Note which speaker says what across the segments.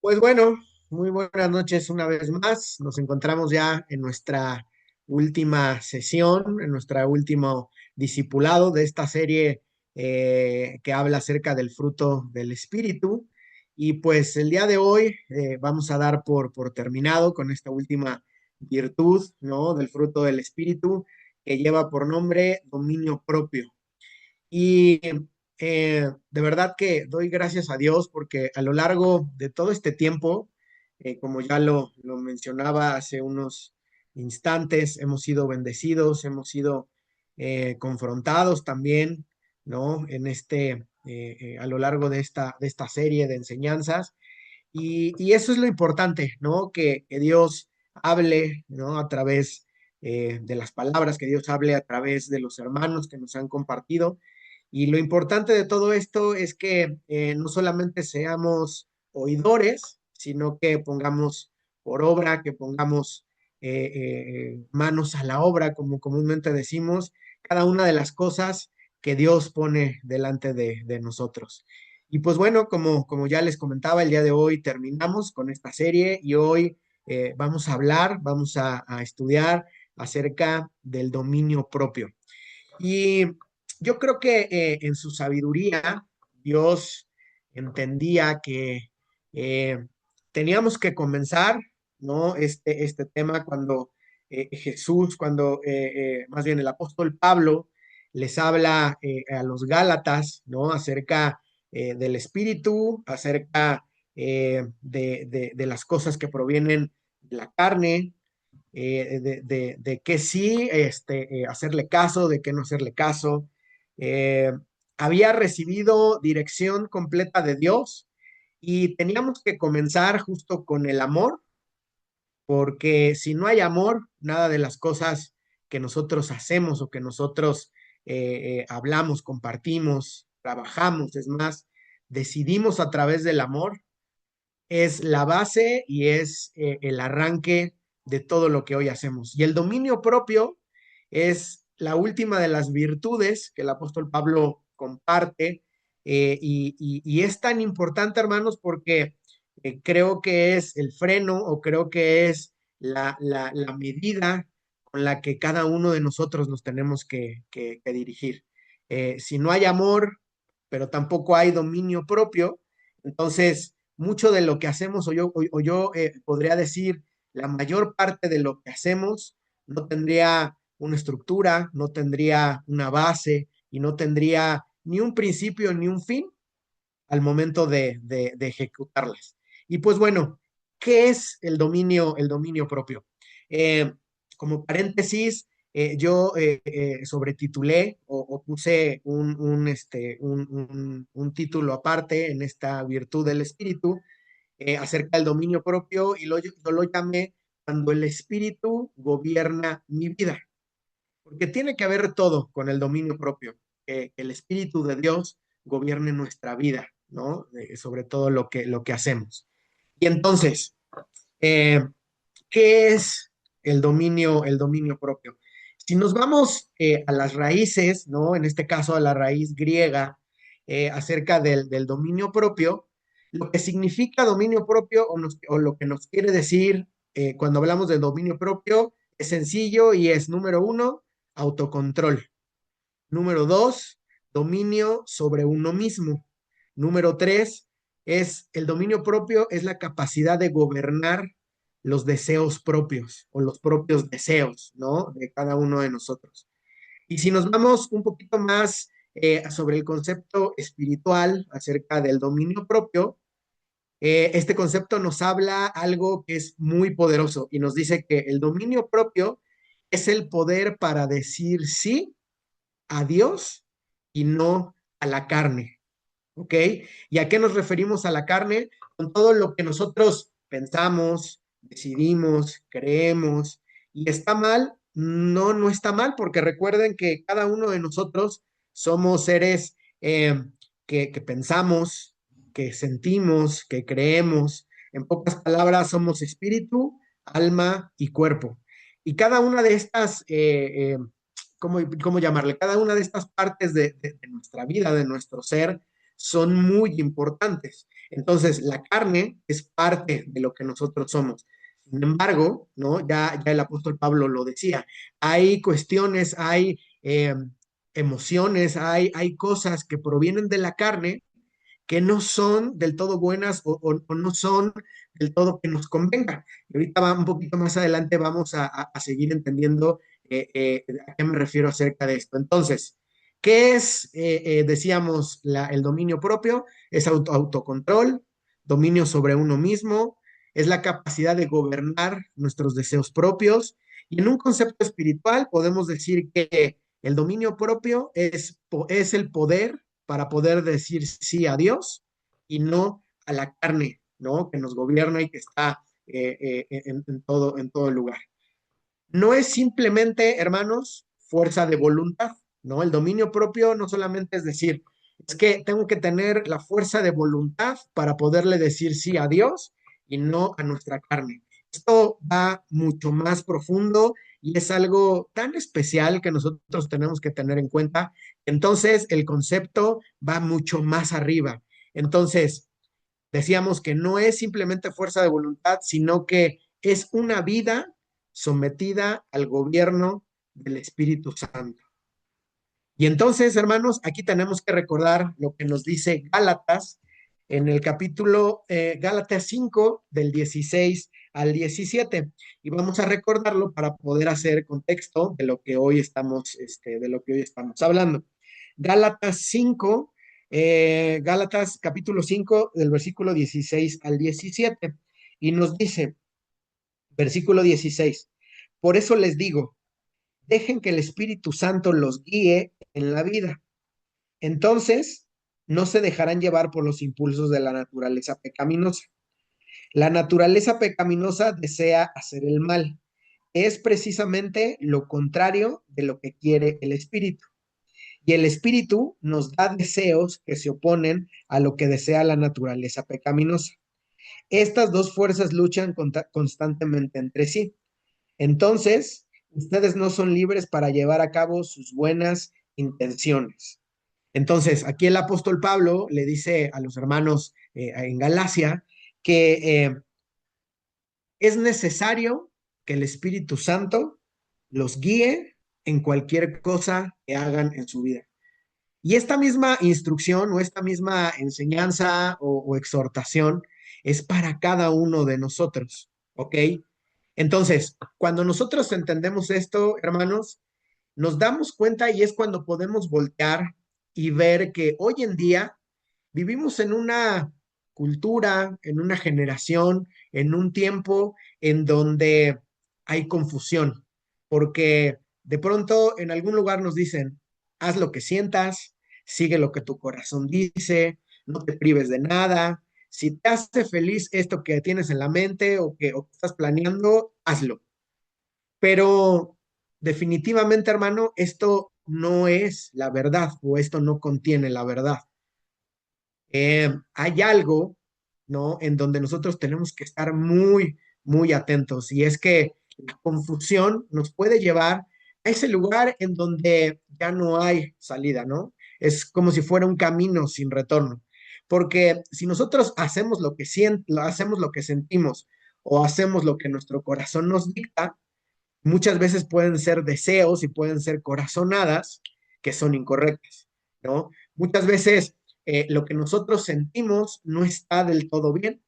Speaker 1: Pues bueno, muy buenas noches una vez más. Nos encontramos ya en nuestra última sesión, en nuestro último discipulado de esta serie que habla acerca del fruto del Espíritu. Y pues el día de hoy vamos a dar por terminado con esta última virtud, ¿no? Del fruto del Espíritu que lleva por nombre dominio propio. Y de verdad que doy gracias a Dios porque a lo largo de todo este tiempo, como ya lo mencionaba hace unos instantes, hemos sido bendecidos, hemos sido confrontados también, ¿no? A lo largo de esta serie de enseñanzas. Y eso es lo importante, ¿no? Que Dios hable, ¿no? A través de las palabras, que Dios hable a través de los hermanos que nos han compartido. Y lo importante de todo esto es que no solamente seamos oidores, sino que pongamos por obra, que pongamos manos a la obra, como comúnmente decimos, cada una de las cosas que Dios pone delante de nosotros. Y pues bueno, como ya les comentaba, el día de hoy terminamos con esta serie y hoy vamos a hablar, vamos a estudiar acerca del dominio propio. Y yo creo que en su sabiduría, Dios entendía que eh, teníamos que comenzar, ¿no? Este tema cuando Jesús, más bien el apóstol Pablo les habla a los Gálatas, ¿no? Acerca del espíritu, acerca de las cosas que provienen de la carne, de que sí hacerle caso, de que no hacerle caso. Eh, Había recibido dirección completa de Dios y teníamos que comenzar justo con el amor, porque si no hay amor, nada de las cosas que nosotros hacemos o que nosotros hablamos, compartimos, trabajamos, es más, decidimos a través del amor, es la base y es el arranque de todo lo que hoy hacemos. Y el dominio propio es la última de las virtudes que el apóstol Pablo comparte y es tan importante, hermanos, porque creo que es el freno o creo que es la medida con la que cada uno de nosotros nos tenemos que dirigir. Si no hay amor, pero tampoco hay dominio propio, entonces mucho de lo que hacemos, o yo podría decir, la mayor parte de lo que hacemos no tendría una estructura, no tendría una base y no tendría ni un principio ni un fin al momento de ejecutarlas. Y pues bueno, ¿qué es el dominio propio? Eh, Como paréntesis, yo sobretitulé o puse un título aparte en esta virtud del espíritu acerca del dominio propio y yo lo llamé cuando el espíritu gobierna mi vida, porque tiene que ver todo con el dominio propio, que el espíritu de Dios gobierne nuestra vida, ¿no? Sobre todo lo que hacemos. Y entonces, eh, ¿qué es el dominio propio? Si nos vamos a las raíces, ¿no? En este caso a la raíz griega, acerca del dominio propio, lo que significa dominio propio o lo que nos quiere decir cuando hablamos del dominio propio es sencillo y es, número uno, autocontrol. Número dos, dominio sobre uno mismo. Número tres, es el dominio propio, es la capacidad de gobernar los deseos propios o los propios deseos, ¿no? De cada uno de nosotros. Y si nos vamos un poquito más sobre el concepto espiritual acerca del dominio propio, este concepto nos habla algo que es muy poderoso y nos dice que el dominio propio es el poder para decir sí a Dios y no a la carne, ¿ok? ¿Y a qué nos referimos a la carne? Con todo lo que nosotros pensamos, decidimos, creemos, y está mal, no, no está mal, porque recuerden que cada uno de nosotros somos seres que pensamos, que sentimos, que creemos. En pocas palabras, somos espíritu, alma y cuerpo. Y cada una de estas ¿cómo llamarle? Cada una de estas partes de nuestra vida, de nuestro ser, son muy importantes. Entonces, la carne es parte de lo que nosotros somos. Sin embargo, ¿no? Ya el apóstol Pablo lo decía, hay cuestiones, hay emociones, hay cosas que provienen de la carne que no son del todo buenas o no son del todo que nos convengan. Y ahorita un poquito más adelante vamos a seguir entendiendo a qué me refiero acerca de esto. Entonces, ¿qué es, decíamos, el dominio propio? Es autocontrol, dominio sobre uno mismo, es la capacidad de gobernar nuestros deseos propios. Y en un concepto espiritual podemos decir que el dominio propio es el poder para poder decir sí a Dios y no a la carne, ¿no? Que nos gobierna y que está en todo lugar. No es simplemente, hermanos, fuerza de voluntad, ¿no? El dominio propio no solamente es decir, es que tengo que tener la fuerza de voluntad para poderle decir sí a Dios y no a nuestra carne. Esto va mucho más profundo y es algo tan especial que nosotros tenemos que tener en cuenta. Entonces, el concepto va mucho más arriba. Entonces, decíamos que no es simplemente fuerza de voluntad, sino que es una vida sometida al gobierno del Espíritu Santo. Y entonces, hermanos, aquí tenemos que recordar lo que nos dice Gálatas en el capítulo Gálatas 5 del 16 al 17. Y vamos a recordarlo para poder hacer contexto de lo que hoy estamos, de lo que hoy estamos hablando. Gálatas 5, Gálatas capítulo 5 del versículo 16 al 17. Y nos dice, versículo 16, por eso les digo, dejen que el Espíritu Santo los guíe en la vida. Entonces, no se dejarán llevar por los impulsos de la naturaleza pecaminosa. La naturaleza pecaminosa desea hacer el mal. Es precisamente lo contrario de lo que quiere el espíritu. Y el espíritu nos da deseos que se oponen a lo que desea la naturaleza pecaminosa. Estas dos fuerzas luchan constantemente entre sí. Entonces, ustedes no son libres para llevar a cabo sus buenas intenciones. Entonces, aquí el apóstol Pablo le dice a los hermanos en Galacia que es necesario que el Espíritu Santo los guíe en cualquier cosa que hagan en su vida. Y esta misma instrucción o esta misma enseñanza o exhortación es para cada uno de nosotros, ¿ok? Entonces, cuando nosotros entendemos esto, hermanos, nos damos cuenta y es cuando podemos voltear y ver que hoy en día vivimos en una cultura, en una generación, en un tiempo en donde hay confusión, porque de pronto en algún lugar nos dicen, haz lo que sientas, sigue lo que tu corazón dice, no te prives de nada. Si te hace feliz esto que tienes en la mente o que estás planeando, hazlo. Pero definitivamente, hermano, esto no es la verdad o esto no contiene la verdad. Hay algo, ¿no? En donde nosotros tenemos que estar muy, muy atentos y es que la confusión nos puede llevar a ese lugar en donde ya no hay salida, ¿no? Es como si fuera un camino sin retorno. Porque si nosotros hacemos lo que hacemos lo que sentimos o hacemos lo que nuestro corazón nos dicta, muchas veces pueden ser deseos y pueden ser corazonadas que son incorrectas, ¿no? Muchas veces lo que nosotros sentimos no está del todo bien.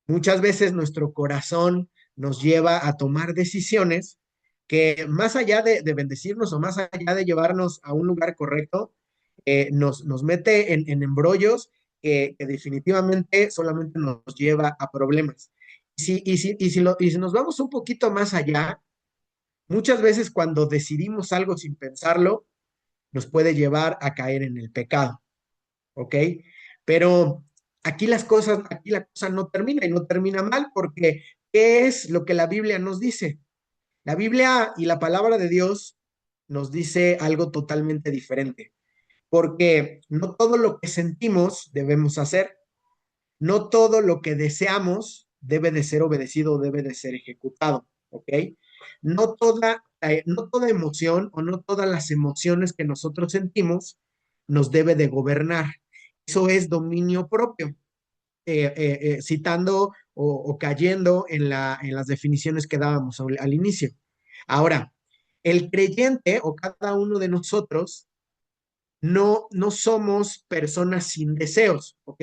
Speaker 1: Muchas veces nuestro corazón nos lleva a tomar decisiones que más allá de bendecirnos o más allá de llevarnos a un lugar correcto, nos mete en embrollos que definitivamente solamente nos lleva a problemas. Y si nos vamos un poquito más allá, muchas veces cuando decidimos algo sin pensarlo, nos puede llevar a caer en el pecado, ¿ok? Pero aquí la cosa no termina y no termina mal porque ¿qué es lo que la Biblia nos dice? La Biblia y la palabra de Dios nos dice algo totalmente diferente, porque no todo lo que sentimos debemos hacer, no todo lo que deseamos debe de ser obedecido o debe de ser ejecutado, ¿ok? No toda emoción o no todas las emociones que nosotros sentimos nos debe de gobernar. Eso es dominio propio, citando o cayendo en las definiciones que dábamos al inicio. Ahora, el creyente o cada uno de nosotros no somos personas sin deseos, ¿ok?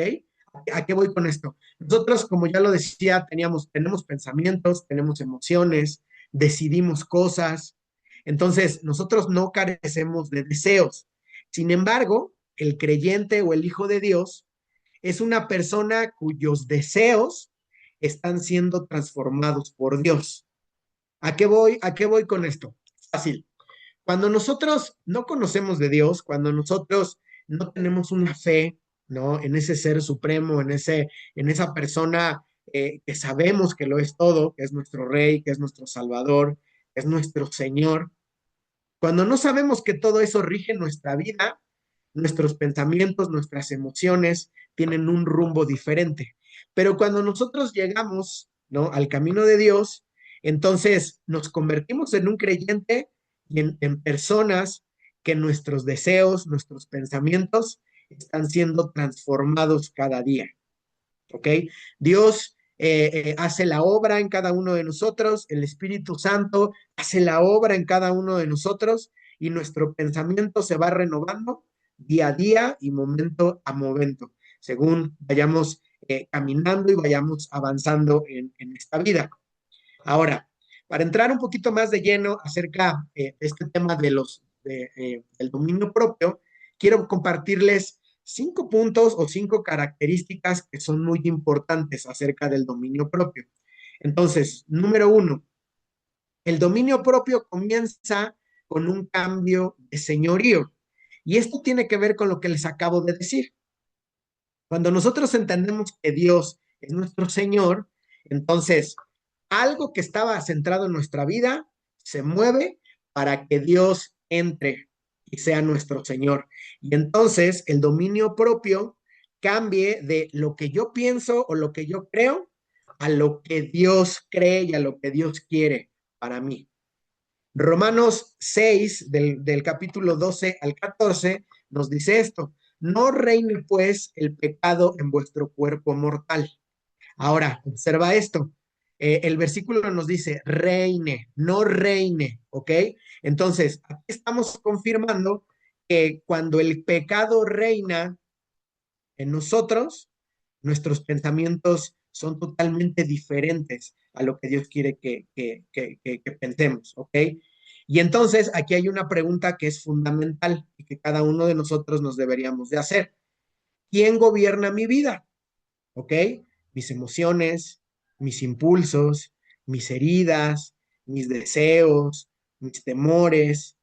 Speaker 1: ¿A qué voy con esto? Nosotros, como ya lo decía, tenemos pensamientos, tenemos emociones, decidimos cosas. Entonces, nosotros no carecemos de deseos. Sin embargo, el creyente o el hijo de Dios es una persona cuyos deseos están siendo transformados por Dios. ¿A qué voy? ¿A qué voy con esto? Fácil. Cuando nosotros no conocemos de Dios, cuando nosotros no tenemos una fe, ¿no? En ese ser supremo, en esa persona que sabemos que lo es todo, que es nuestro Rey, que es nuestro Salvador, que es nuestro Señor, cuando no sabemos que todo eso rige nuestra vida, nuestros pensamientos, nuestras emociones tienen un rumbo diferente. Pero cuando nosotros llegamos, ¿no? Al camino de Dios, entonces nos convertimos en un creyente y en personas que nuestros deseos, nuestros pensamientos están siendo transformados cada día. ¿Ok? Dios hace la obra en cada uno de nosotros, el Espíritu Santo hace la obra en cada uno de nosotros y nuestro pensamiento se va renovando día a día y momento a momento, según vayamos caminando y vayamos avanzando en esta vida. Ahora, para entrar un poquito más de lleno acerca de este tema del dominio propio, quiero compartirles 5 puntos o 5 características que son muy importantes acerca del dominio propio. Entonces, número 1, el dominio propio comienza con un cambio de señorío. Y esto tiene que ver con lo que les acabo de decir. Cuando nosotros entendemos que Dios es nuestro Señor, entonces algo que estaba centrado en nuestra vida se mueve para que Dios entre y sea nuestro Señor. Y entonces el dominio propio cambie de lo que yo pienso o lo que yo creo a lo que Dios cree y a lo que Dios quiere para mí. Romanos 6, del capítulo 12 al 14, nos dice esto: no reine pues el pecado en vuestro cuerpo mortal. Ahora, observa esto. El versículo nos dice reine, no reine, ¿ok? Entonces, aquí estamos confirmando que cuando el pecado reina en nosotros, nuestros pensamientos son totalmente diferentes a lo que Dios quiere que pensemos, ¿ok? Y entonces aquí hay una pregunta que es fundamental y que cada uno de nosotros nos deberíamos de hacer. ¿Quién gobierna mi vida? ¿Ok? Mis emociones, mis impulsos, mis heridas, mis deseos, mis temores.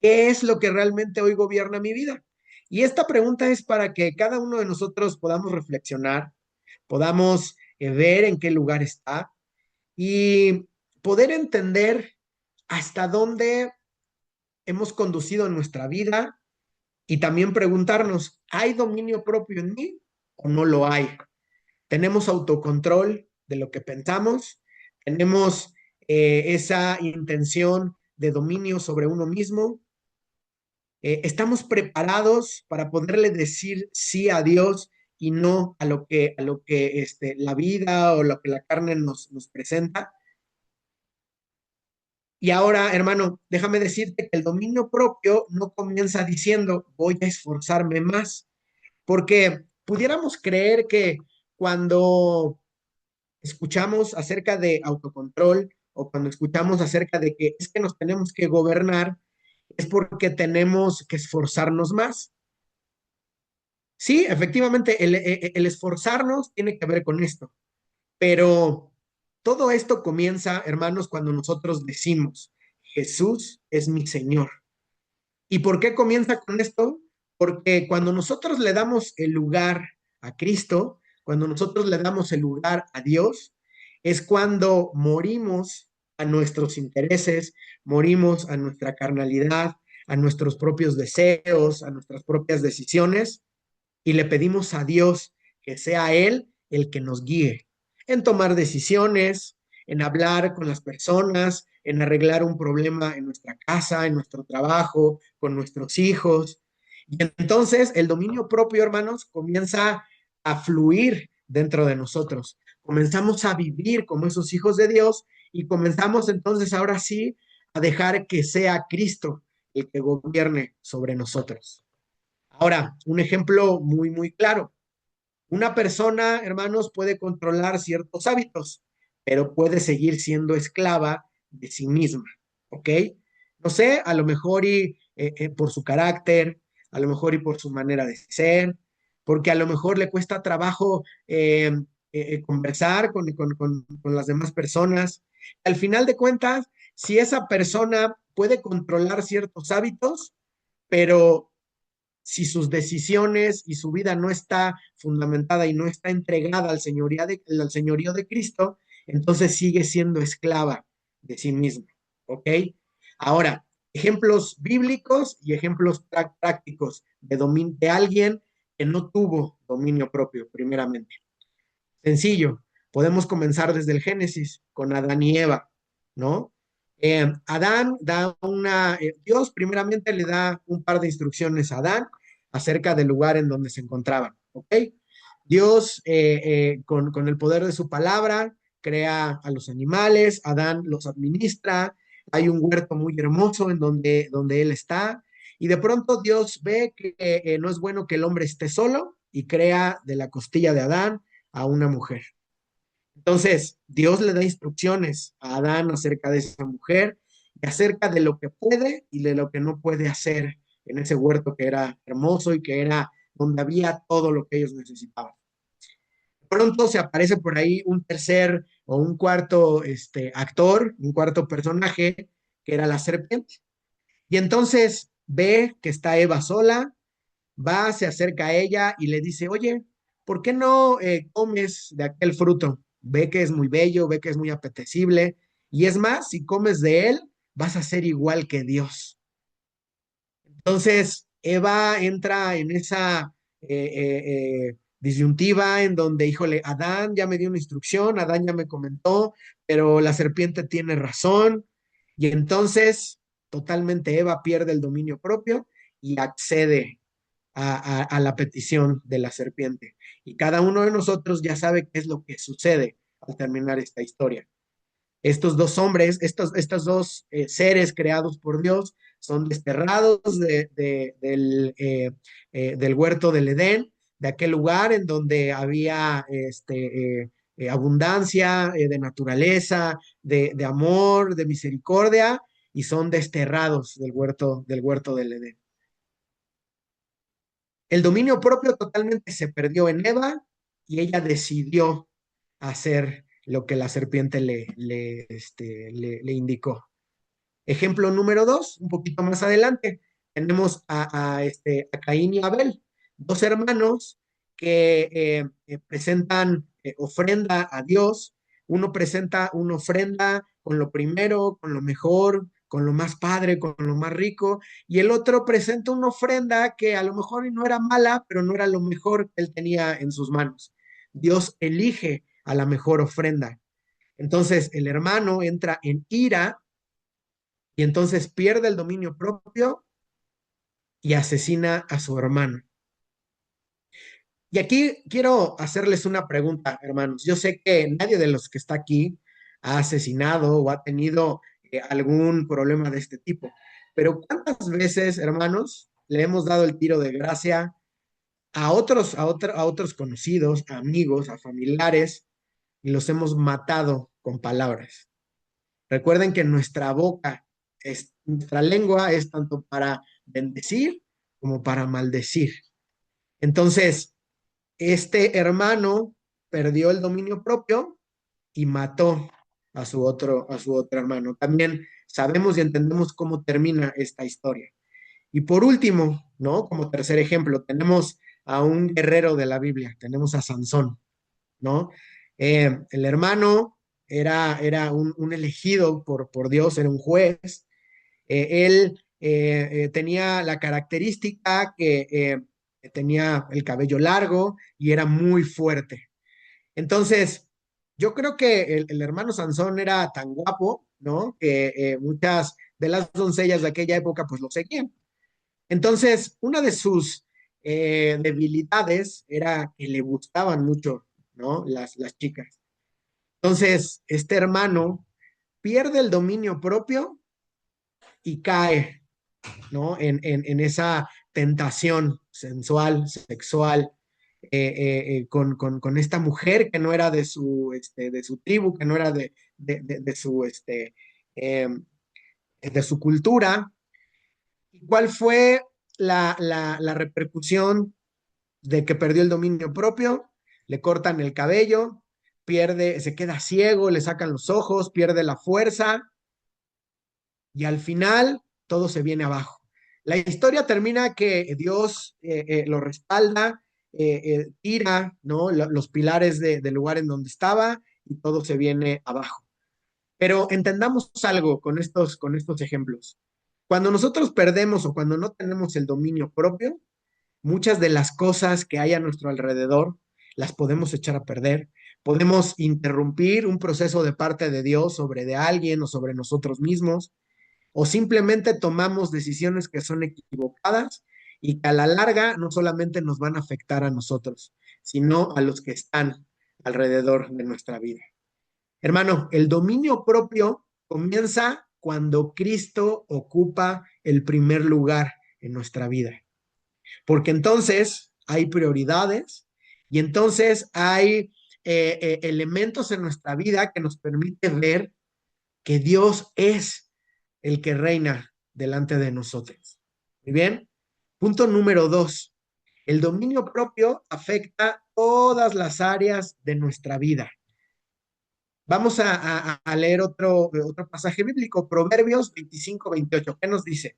Speaker 1: ¿Qué es lo que realmente hoy gobierna mi vida? Y esta pregunta es para que cada uno de nosotros podamos reflexionar, podamos ver en qué lugar está y poder entender hasta dónde hemos conducido en nuestra vida y también preguntarnos, ¿hay dominio propio en mí o no lo hay? ¿Tenemos autocontrol de lo que pensamos? ¿Tenemos esa intención de dominio sobre uno mismo? ¿Estamos preparados para poderle decir sí a Dios y no a lo que la vida o lo que la carne nos presenta? Y ahora, hermano, déjame decirte que el dominio propio no comienza diciendo voy a esforzarme más, porque pudiéramos creer que cuando escuchamos acerca de autocontrol o cuando escuchamos acerca de que es que nos tenemos que gobernar, es porque tenemos que esforzarnos más. Sí, efectivamente, el esforzarnos tiene que ver con esto, pero todo esto comienza, hermanos, cuando nosotros decimos, Jesús es mi Señor. ¿Y por qué comienza con esto? Porque cuando nosotros le damos el lugar a Cristo, cuando nosotros le damos el lugar a Dios, es cuando morimos a nuestros intereses, morimos a nuestra carnalidad, a nuestros propios deseos, a nuestras propias decisiones y le pedimos a Dios que sea Él el que nos guíe en tomar decisiones, en hablar con las personas, en arreglar un problema en nuestra casa, en nuestro trabajo, con nuestros hijos. Y entonces el dominio propio, hermanos, comienza a fluir dentro de nosotros. Comenzamos a vivir como esos hijos de Dios y comenzamos entonces ahora sí a dejar que sea Cristo el que gobierne sobre nosotros. Ahora, un ejemplo muy, muy claro. Una persona, hermanos, puede controlar ciertos hábitos, pero puede seguir siendo esclava de sí misma, ¿ok? No sé, a lo mejor por su carácter, a lo mejor y por su manera de ser, porque a lo mejor le cuesta trabajo conversar con las demás personas. Al final de cuentas, si esa persona puede controlar ciertos hábitos, pero si sus decisiones y su vida no está fundamentada y no está entregada al señorío de Cristo, entonces sigue siendo esclava de sí misma. ¿Ok? Ahora, ejemplos bíblicos y ejemplos prácticos de alguien que no tuvo dominio propio, primeramente. Sencillo, podemos comenzar desde el Génesis con Adán y Eva, ¿no? Adán da Dios primeramente le da un par de instrucciones a Adán acerca del lugar en donde se encontraban, ¿ok? Dios, con el poder de su palabra, crea a los animales, Adán los administra, hay un huerto muy hermoso donde él está, y de pronto Dios ve que no es bueno que el hombre esté solo y crea de la costilla de Adán a una mujer. Entonces, Dios le da instrucciones a Adán acerca de esa mujer y acerca de lo que puede y de lo que no puede hacer en ese huerto que era hermoso y que era donde había todo lo que ellos necesitaban. Pronto se aparece por ahí un tercer o un cuarto actor, un cuarto personaje, que era la serpiente. Y entonces ve que está Eva sola, va, se acerca a ella y le dice, oye, ¿por qué no comes de aquel fruto? Ve que es muy bello, ve que es muy apetecible, y es más, si comes de él, vas a ser igual que Dios. Entonces, Eva entra en esa disyuntiva en donde, híjole, Adán ya me dio una instrucción, Adán ya me comentó, pero la serpiente tiene razón, y entonces totalmente Eva pierde el dominio propio y accede a la petición de la serpiente. Y cada uno de nosotros ya sabe qué es lo que sucede al terminar esta historia. Estos dos hombres, estos dos seres creados por Dios, son desterrados del huerto del Edén, de aquel lugar en donde había abundancia de naturaleza, de amor, de misericordia, y son desterrados del huerto del Edén. El dominio propio totalmente se perdió en Eva y ella decidió hacer lo que la serpiente le indicó. Ejemplo número 2, un poquito más adelante, tenemos a Caín y Abel, dos hermanos que presentan ofrenda a Dios. Uno presenta una ofrenda con lo primero, con lo mejor, con lo más padre, con lo más rico, y el otro presenta una ofrenda que a lo mejor no era mala, pero no era lo mejor que él tenía en sus manos. Dios elige a la mejor ofrenda. Entonces el hermano entra en ira y entonces pierde el dominio propio y asesina a su hermano. Y aquí quiero hacerles una pregunta, hermanos. Yo sé que nadie de los que está aquí ha asesinado o ha tenido algún problema de este tipo, pero ¿cuántas veces, hermanos, le hemos dado el tiro de gracia a otros conocidos, a amigos, a familiares, y los hemos matado con palabras? Recuerden que nuestra lengua es tanto para bendecir como para maldecir. Entonces, este hermano perdió el dominio propio y mató a su otro hermano. También sabemos y entendemos cómo termina esta historia. Y por último, ¿no? Como tercer ejemplo, tenemos a un guerrero de la Biblia, tenemos a Sansón, ¿no? El hermano era un elegido por Dios, era un juez. Él tenía la característica que tenía el cabello largo y era muy fuerte. Entonces, yo creo que el hermano Sansón era tan guapo, ¿no? Que muchas de las doncellas de aquella época pues lo seguían. Entonces, una de sus debilidades era que le gustaban mucho, ¿no? Las chicas. Entonces, este hermano pierde el dominio propio y cae, ¿no? En esa tentación sensual, sexual, con esta mujer que no era de su tribu, que no era eh, de su cultura. ¿Cuál fue la repercusión de que perdió el dominio propio? Le cortan el cabello, pierde, se queda ciego, le sacan los ojos, pierde la fuerza y al final todo se viene abajo. La historia termina que Dios lo respalda, tira, ¿no? Los pilares del lugar en donde estaba y todo se viene abajo. Pero entendamos algo con estos ejemplos. Cuando nosotros perdemos o cuando no tenemos el dominio propio, muchas de las cosas que hay a nuestro alrededor las podemos echar a perder. Podemos interrumpir un proceso de parte de Dios sobre de alguien o sobre nosotros mismos, o simplemente tomamos decisiones que son equivocadas y que a la larga no solamente nos van a afectar a nosotros, sino a los que están alrededor de nuestra vida. Hermano, el dominio propio comienza cuando Cristo ocupa el primer lugar en nuestra vida, porque entonces hay prioridades y entonces hay elementos en nuestra vida que nos permiten ver que Dios es el que reina delante de nosotros. Muy bien. Punto número dos. El dominio propio afecta todas las áreas de nuestra vida. Vamos a leer otro pasaje bíblico, Proverbios 25-28. ¿Qué nos dice?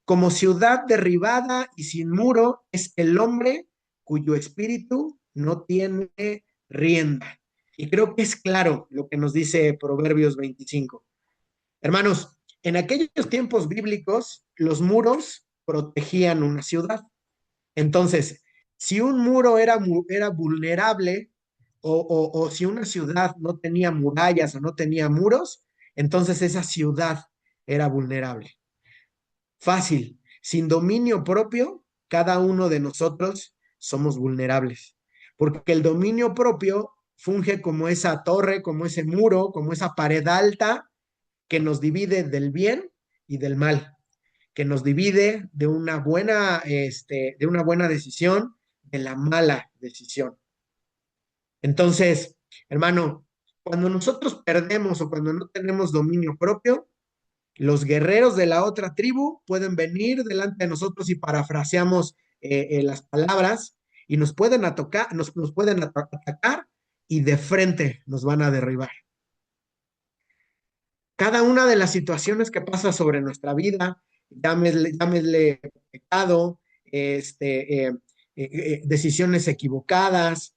Speaker 1: Como ciudad derribada y sin muro es el hombre cuyo espíritu no tiene rienda. Y creo que es claro lo que nos dice Proverbios 25. Hermanos, en aquellos tiempos bíblicos, los muros protegían una ciudad. Entonces, si un muro era vulnerable o si una ciudad no tenía murallas o no tenía muros, entonces esa ciudad era vulnerable. Fácil, sin dominio propio, cada uno de nosotros somos vulnerables, porque el dominio propio funge como esa torre, como ese muro, como esa pared alta que nos divide del bien y del mal, que nos divide de una buena decisión, de la mala decisión. Entonces, hermano, cuando nosotros perdemos o cuando no tenemos dominio propio, los guerreros de la otra tribu pueden venir delante de nosotros y parafraseamos las palabras y nos pueden nos pueden atacar y de frente nos van a derribar. Cada una de las situaciones que pasa sobre nuestra vida, llámesle pecado, decisiones equivocadas,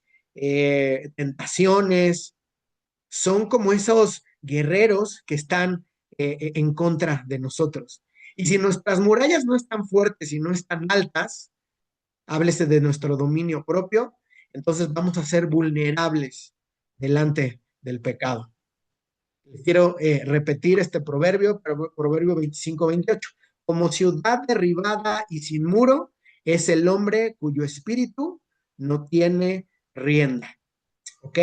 Speaker 1: tentaciones, son como esos guerreros que están en contra de nosotros. Y si nuestras murallas no están fuertes y no están altas, háblese de nuestro dominio propio, entonces vamos a ser vulnerables delante del pecado. Quiero repetir este proverbio, proverbio 25-28. Como ciudad derribada y sin muro es el hombre cuyo espíritu no tiene rienda. ¿Ok?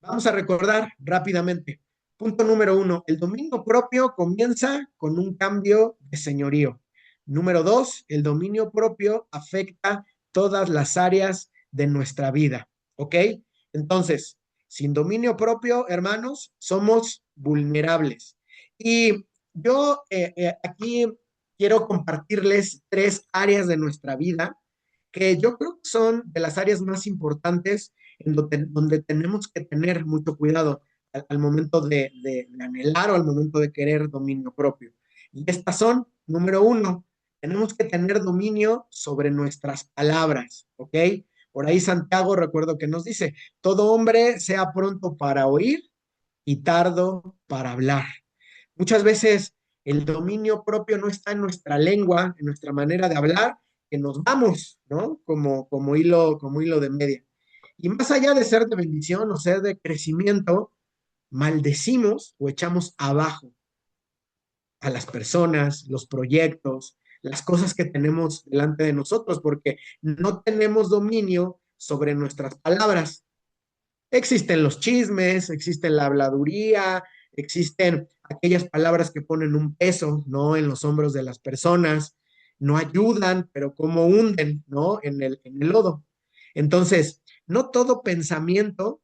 Speaker 1: Vamos a recordar rápidamente. Punto número uno, el dominio propio comienza con un cambio de señorío. Número dos, el dominio propio afecta todas las áreas de nuestra vida. ¿Ok? Entonces, sin dominio propio, hermanos, somos vulnerables. Y yo aquí quiero compartirles tres áreas de nuestra vida que yo creo que son de las áreas más importantes en donde tenemos que tener mucho cuidado al momento de anhelar o al momento de querer dominio propio. Y estas son, número uno, tenemos que tener dominio sobre nuestras palabras, ¿ok? Por ahí Santiago, recuerdo que nos dice, todo hombre sea pronto para oír y tardo para hablar. Muchas veces el dominio propio no está en nuestra lengua, en nuestra manera de hablar, que nos vamos, ¿no? Como hilo de media. Y más allá de ser de bendición o ser de crecimiento, maldecimos o echamos abajo a las personas, los proyectos, las cosas que tenemos delante de nosotros, porque no tenemos dominio sobre nuestras palabras. Existen los chismes, existe la habladuría, existen aquellas palabras que ponen un peso, ¿no? En los hombros de las personas, no ayudan, pero como hunden, ¿no? En el lodo. Entonces, no todo pensamiento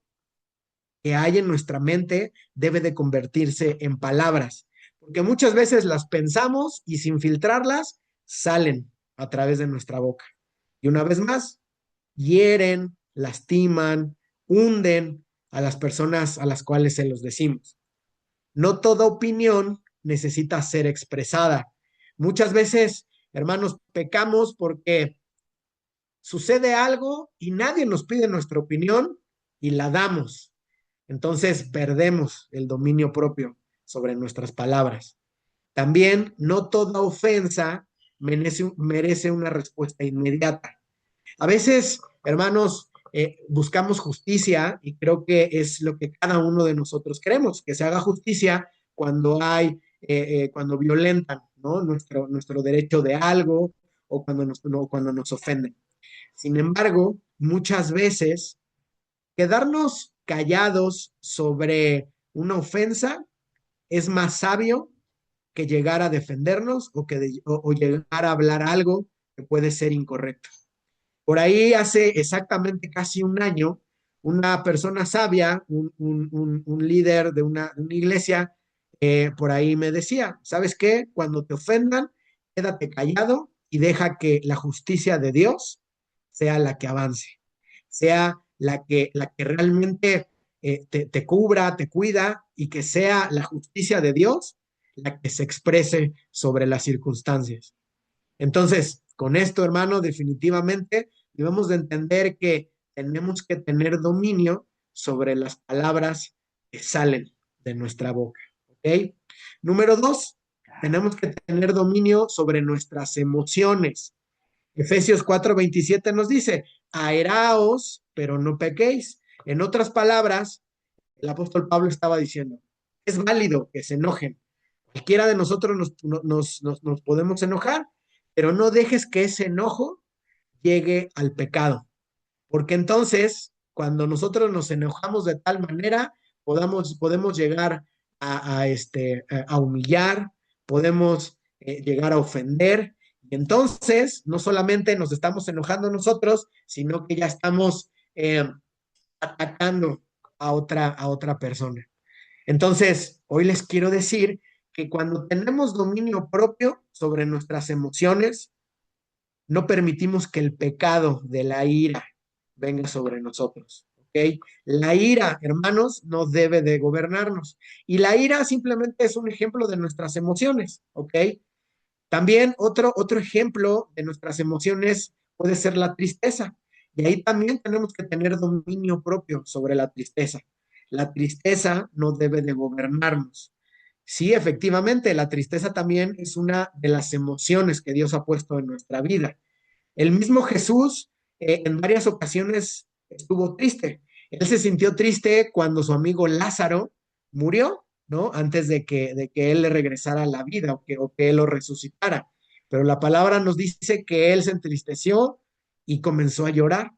Speaker 1: que hay en nuestra mente debe de convertirse en palabras, porque muchas veces las pensamos y sin filtrarlas salen a través de nuestra boca. Y una vez más, hieren, lastiman, hunden a las personas a las cuales se los decimos. No toda opinión necesita ser expresada. Muchas veces, hermanos, pecamos porque sucede algo y nadie nos pide nuestra opinión y la damos. Entonces perdemos el dominio propio sobre nuestras palabras. También no toda ofensa merece una respuesta inmediata. A veces, hermanos, buscamos justicia y creo que es lo que cada uno de nosotros queremos, que se haga justicia cuando violentan, ¿no? Nuestro derecho de algo o cuando nos ofenden. Sin embargo, muchas veces quedarnos callados sobre una ofensa es más sabio que llegar a defendernos o llegar a hablar algo que puede ser incorrecto. Por ahí hace exactamente casi un año, una persona sabia, un líder de una iglesia, por ahí me decía, ¿sabes qué? Cuando te ofendan, quédate callado y deja que la justicia de Dios sea la que avance, sea la que realmente te cubra, te cuida y que sea la justicia de Dios la que se exprese sobre las circunstancias. Entonces, con esto, hermano, definitivamente debemos de entender que tenemos que tener dominio sobre las palabras que salen de nuestra boca. ¿Ok? Número dos, tenemos que tener dominio sobre nuestras emociones. Efesios 4:27 nos dice, airaos, pero no pequéis. En otras palabras, el apóstol Pablo estaba diciendo, es válido que se enojen. Cualquiera de nosotros nos podemos enojar, pero no dejes que ese enojo llegue al pecado, porque entonces, cuando nosotros nos enojamos de tal manera, podemos llegar a humillar, podemos llegar a ofender, y entonces no solamente nos estamos enojando nosotros, sino que ya estamos atacando a otra persona. Entonces, hoy les quiero decir que cuando tenemos dominio propio sobre nuestras emociones, no permitimos que el pecado de la ira venga sobre nosotros. ¿Ok? La ira, hermanos, no debe de gobernarnos. Y la ira simplemente es un ejemplo de nuestras emociones. ¿Ok? También otro ejemplo de nuestras emociones puede ser la tristeza. Y ahí también tenemos que tener dominio propio sobre la tristeza. La tristeza no debe de gobernarnos. Sí, efectivamente, la tristeza también es una de las emociones que Dios ha puesto en nuestra vida. El mismo Jesús en varias ocasiones estuvo triste. Él se sintió triste cuando su amigo Lázaro murió, ¿no? Antes de que él le regresara a la vida o que él lo resucitara. Pero la palabra nos dice que él se entristeció y comenzó a llorar.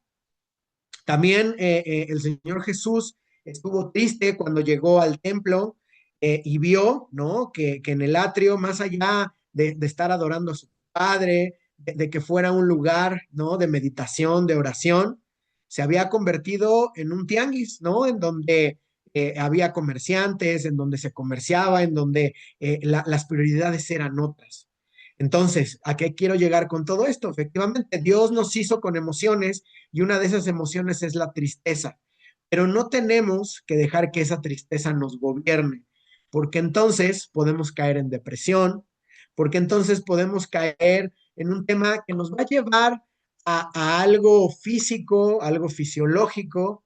Speaker 1: También el Señor Jesús estuvo triste cuando llegó al templo y vio, ¿no? Que en el atrio, más allá de estar adorando a su Padre, de que fuera un lugar, ¿no? De meditación, de oración, se había convertido en un tianguis, ¿no? En donde había comerciantes, en donde se comerciaba, en donde las prioridades eran otras. Entonces, ¿a qué quiero llegar con todo esto? Efectivamente, Dios nos hizo con emociones y una de esas emociones es la tristeza, pero no tenemos que dejar que esa tristeza nos gobierne, porque entonces podemos caer en depresión, porque entonces podemos caer en un tema que nos va a llevar a algo físico, algo fisiológico,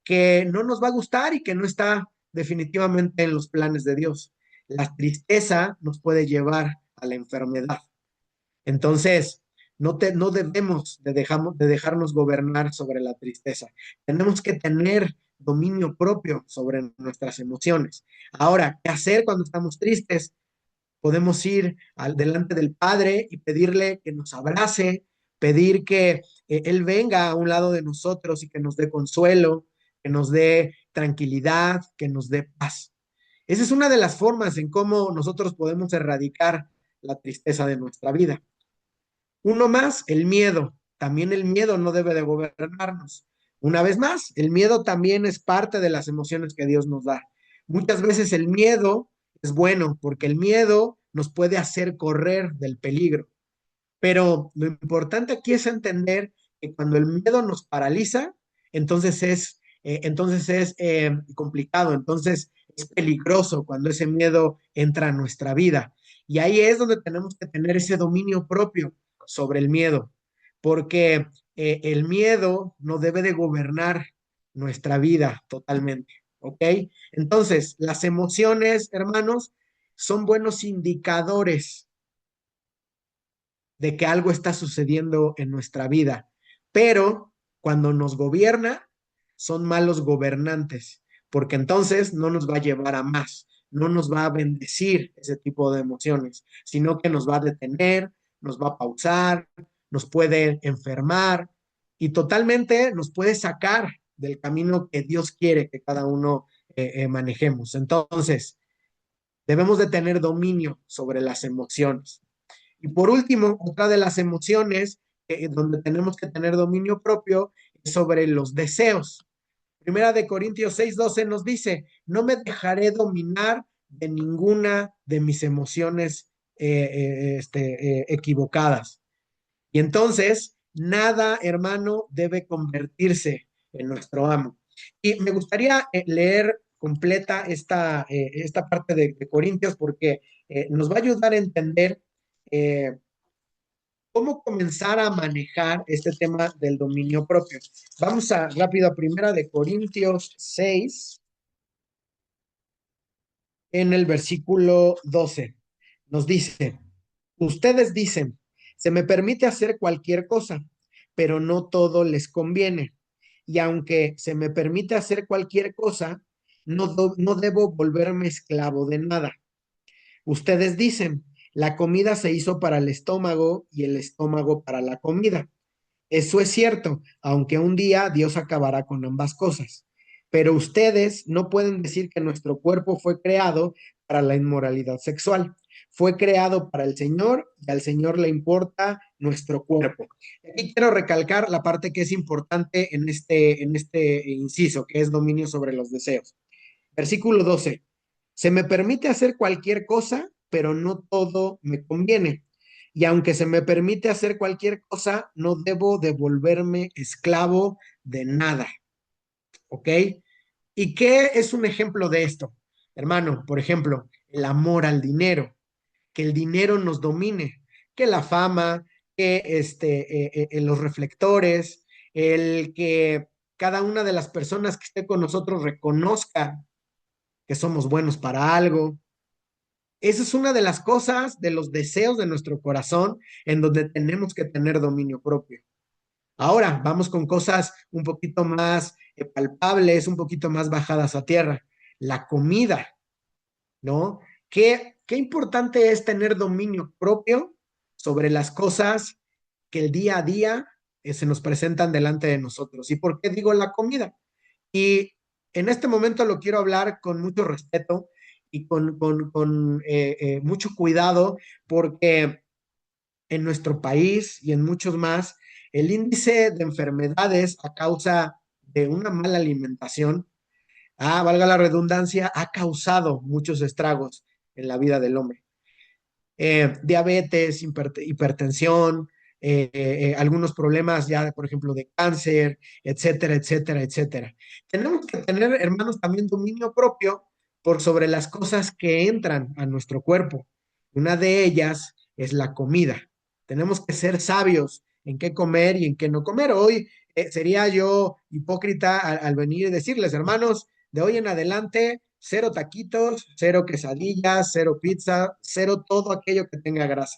Speaker 1: que no nos va a gustar y que no está definitivamente en los planes de Dios. La tristeza nos puede llevar a la enfermedad. Entonces, no debemos de dejarnos gobernar sobre la tristeza. Tenemos que tener dominio propio sobre nuestras emociones. Ahora, ¿qué hacer cuando estamos tristes? Podemos ir delante del Padre y pedirle que nos abrace, pedir que Él venga a un lado de nosotros y que nos dé consuelo, que nos dé tranquilidad, que nos dé paz. Esa es una de las formas en cómo nosotros podemos erradicar la tristeza de nuestra vida. Uno más, el miedo. También el miedo no debe de gobernarnos. Una vez más, el miedo también es parte de las emociones que Dios nos da. Muchas veces el miedo es bueno porque el miedo nos puede hacer correr del peligro. Pero lo importante aquí es entender que cuando el miedo nos paraliza, entonces es complicado, entonces es peligroso cuando ese miedo entra a nuestra vida. Y ahí es donde tenemos que tener ese dominio propio sobre el miedo, porque el miedo no debe de gobernar nuestra vida totalmente, ¿ok? Entonces, las emociones, hermanos, son buenos indicadores de que algo está sucediendo en nuestra vida, pero cuando nos gobierna, son malos gobernantes, porque entonces no nos va a llevar a más, no nos va a bendecir ese tipo de emociones, sino que nos va a detener, nos va a pausar, nos puede enfermar y totalmente nos puede sacar del camino que Dios quiere que cada uno manejemos. Entonces, debemos de tener dominio sobre las emociones. Y por último, otra de las emociones donde tenemos que tener dominio propio es sobre los deseos. Primera de Corintios 6:12 nos dice, no me dejaré dominar de ninguna de mis emociones equivocadas. Y entonces, nada, hermano, debe convertirse en nuestro amo. Y me gustaría leer completa esta parte de Corintios porque nos va a ayudar a entender eh, cómo comenzar a manejar este tema del dominio propio. Vamos rápido a Primera de Corintios 6 en el versículo 12. Nos dice, ustedes dicen, se me permite hacer cualquier cosa, pero no todo les conviene. Y aunque se me permite hacer cualquier cosa, no debo volverme esclavo de nada. Ustedes dicen, la comida se hizo para el estómago y el estómago para la comida. Eso es cierto, aunque un día Dios acabará con ambas cosas. Pero ustedes no pueden decir que nuestro cuerpo fue creado para la inmoralidad sexual. Fue creado para el Señor y al Señor le importa nuestro cuerpo. Aquí quiero recalcar la parte que es importante en este inciso, que es dominio sobre los deseos. Versículo 12. Se me permite hacer cualquier cosa, pero no todo me conviene. Y aunque se me permite hacer cualquier cosa, no debo devolverme esclavo de nada. ¿Ok? ¿Y qué es un ejemplo de esto? Hermano, por ejemplo, el amor al dinero, que el dinero nos domine, que la fama, que los reflectores, el que cada una de las personas que esté con nosotros reconozca que somos buenos para algo. Esa es una de las cosas, de los deseos de nuestro corazón, en donde tenemos que tener dominio propio. Ahora, vamos con cosas un poquito más palpables, un poquito más bajadas a tierra. La comida, ¿no? ¿Qué importante es tener dominio propio sobre las cosas que el día a día se nos presentan delante de nosotros? ¿Y por qué digo la comida? Y en este momento lo quiero hablar con mucho respeto y con mucho cuidado, porque en nuestro país y en muchos más, el índice de enfermedades a causa de una mala alimentación, valga la redundancia, ha causado muchos estragos en la vida del hombre. Diabetes, hipertensión, algunos problemas ya, por ejemplo, de cáncer, etcétera, etcétera, etcétera. Tenemos que tener, hermanos, también dominio propio por sobre las cosas que entran a nuestro cuerpo. Una de ellas es la comida. Tenemos que ser sabios en qué comer y en qué no comer. Hoy sería yo hipócrita al venir y decirles, hermanos, de hoy en adelante, cero taquitos, cero quesadillas, cero pizza, cero todo aquello que tenga grasa.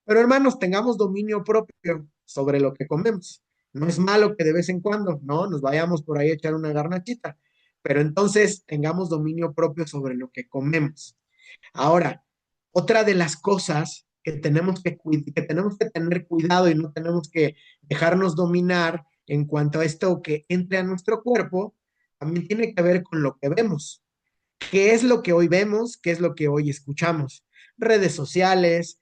Speaker 1: Pero hermanos, tengamos dominio propio sobre lo que comemos. No es malo que de vez en cuando, ¿no? Nos vayamos por ahí a echar una garnachita, pero entonces tengamos dominio propio sobre lo que comemos. Ahora, Otra de las cosas que tenemos que tener cuidado y no tenemos que dejarnos dominar en cuanto a esto que entre a nuestro cuerpo, también tiene que ver con lo que vemos. ¿Qué es lo que hoy vemos? ¿Qué es lo que hoy escuchamos? Redes sociales,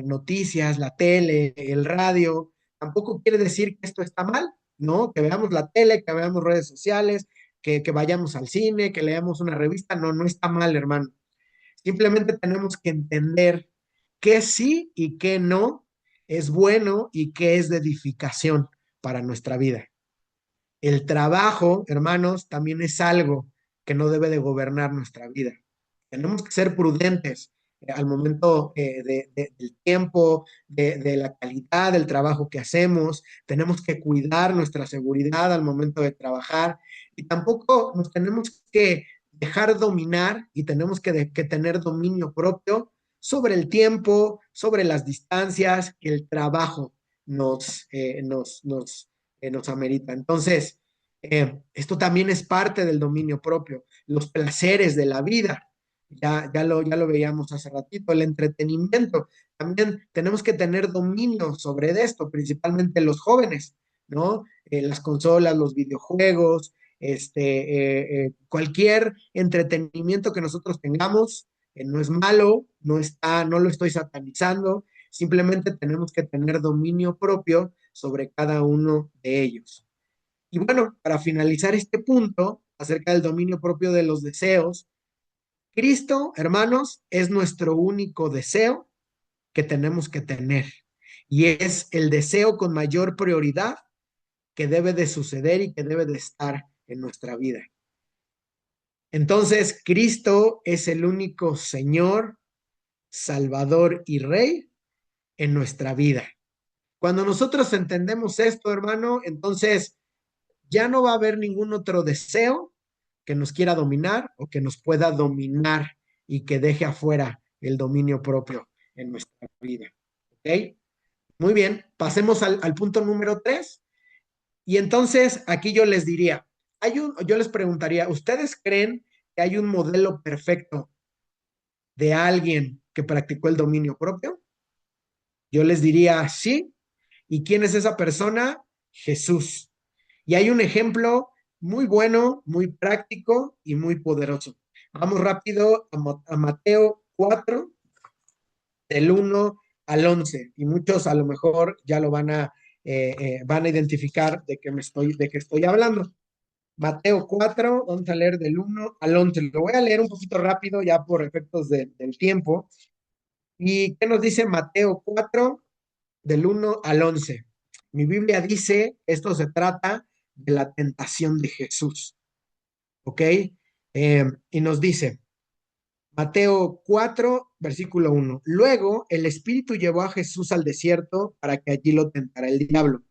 Speaker 1: noticias, la tele, el radio. Tampoco quiere decir que esto está mal, ¿no? Que veamos la tele, que veamos redes sociales, que vayamos al cine, que leamos una revista. No, no está mal, hermano. Simplemente tenemos que entender qué sí y qué no es bueno y qué es de edificación para nuestra vida. El trabajo, hermanos, también es algo que no debe de gobernar nuestra vida. Tenemos que ser prudentes al momento del tiempo, de la calidad del trabajo que hacemos. Tenemos que cuidar nuestra seguridad al momento de trabajar y tampoco nos tenemos que dejar dominar y tenemos que tener dominio propio sobre el tiempo, sobre las distancias que el trabajo nos amerita. Entonces, esto también es parte del dominio propio, los placeres de la vida. Ya lo veíamos hace ratito, el entretenimiento. También tenemos que tener dominio sobre esto, principalmente los jóvenes, ¿no? Las consolas, los videojuegos, cualquier entretenimiento que nosotros tengamos, no es malo, no lo estoy satanizando, simplemente tenemos que tener dominio propio sobre cada uno de ellos. Y bueno, para finalizar este punto acerca del dominio propio de los deseos, Cristo, hermanos, es nuestro único deseo que tenemos que tener. Y es el deseo con mayor prioridad que debe de suceder y que debe de estar en nuestra vida. Entonces, Cristo es el único Señor, Salvador y Rey en nuestra vida. Cuando nosotros entendemos esto, hermano, entonces ya no va a haber ningún otro deseo que nos quiera dominar o que nos pueda dominar y que deje afuera el dominio propio en nuestra vida. ¿Ok? Muy bien, pasemos al punto número 3. Y entonces aquí yo les diría, yo les preguntaría, ¿ustedes creen que hay un modelo perfecto de alguien que practicó el dominio propio? Yo les diría sí. ¿Y quién es esa persona? Jesús. Y hay un ejemplo muy bueno, muy práctico y muy poderoso. Vamos rápido a Mateo 4, del 1 al 11. Y muchos a lo mejor ya lo van a identificar de qué estoy hablando. Mateo 4, vamos a leer del 1 al 11. Lo voy a leer un poquito rápido ya por efectos del tiempo. ¿Y qué nos dice Mateo 4, del 1 al 11? Mi Biblia dice, esto se trata de la tentación de Jesús, ¿ok? Y nos dice, Mateo 4, versículo 1. Luego el Espíritu llevó a Jesús al desierto para que allí lo tentara el diablo.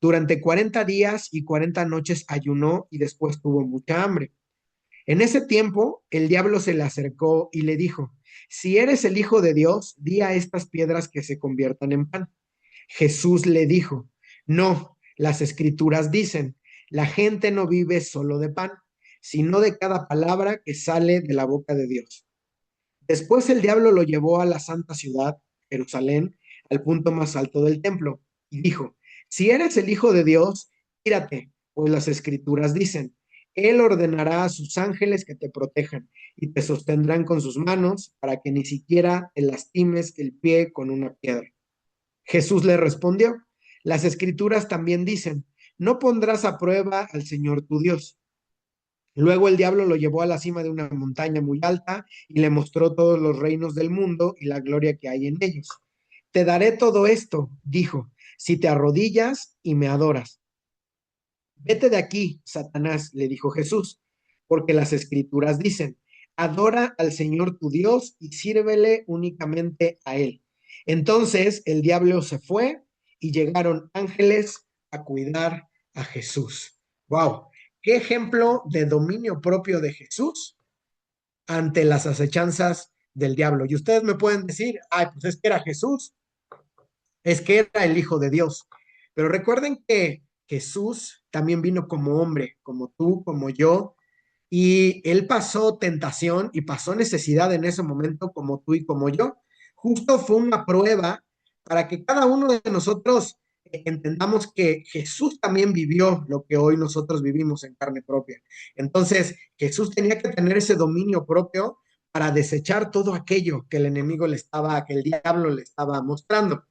Speaker 1: Durante 40 días y 40 noches ayunó y después tuvo mucha hambre. En ese tiempo el diablo se le acercó y le dijo, si eres el Hijo de Dios, di a estas piedras que se conviertan en pan. Jesús le dijo, no, las escrituras dicen, la gente no vive solo de pan, sino de cada palabra que sale de la boca de Dios. Después el diablo lo llevó a la santa ciudad, Jerusalén, al punto más alto del templo, y dijo, si eres el Hijo de Dios, tírate, pues las escrituras dicen, Él ordenará a sus ángeles que te protejan y te sostendrán con sus manos para que ni siquiera te lastimes el pie con una piedra. Jesús le respondió, las escrituras también dicen, no pondrás a prueba al Señor tu Dios. Luego el diablo lo llevó a la cima de una montaña muy alta y le mostró todos los reinos del mundo y la gloria que hay en ellos. Te daré todo esto, dijo, si te arrodillas y me adoras. Vete de aquí, Satanás, le dijo Jesús, porque las escrituras dicen, adora al Señor tu Dios y sírvele únicamente a Él. Entonces el diablo se fue y llegaron ángeles a cuidar a Jesús. ¡Wow! ¿Qué ejemplo de dominio propio de Jesús ante las acechanzas del diablo? Y ustedes me pueden decir, ay, pues es que era Jesús, es que era el Hijo de Dios. Pero recuerden que Jesús también vino como hombre, como tú, como yo, Y él pasó tentación y pasó necesidad en ese momento como tú y como yo. Justo fue una prueba para que cada uno de nosotros entendamos que Jesús también vivió lo que hoy nosotros vivimos en carne propia. Entonces, Jesús tenía que tener ese dominio propio para desechar todo aquello que el enemigo le estaba, que el diablo le estaba mostrando.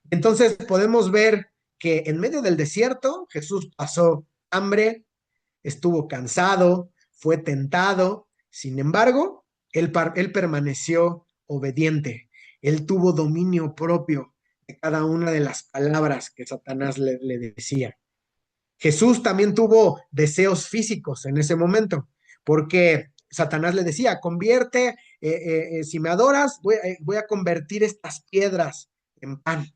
Speaker 1: Entonces, podemos ver que en medio del desierto, Jesús pasó hambre, estuvo cansado, fue tentado. Sin embargo, él permaneció obediente. Él tuvo dominio propio de cada una de las palabras que Satanás le decía. Jesús también tuvo deseos físicos en ese momento, porque Satanás le decía, convierte, si me adoras, voy a convertir estas piedras en pan.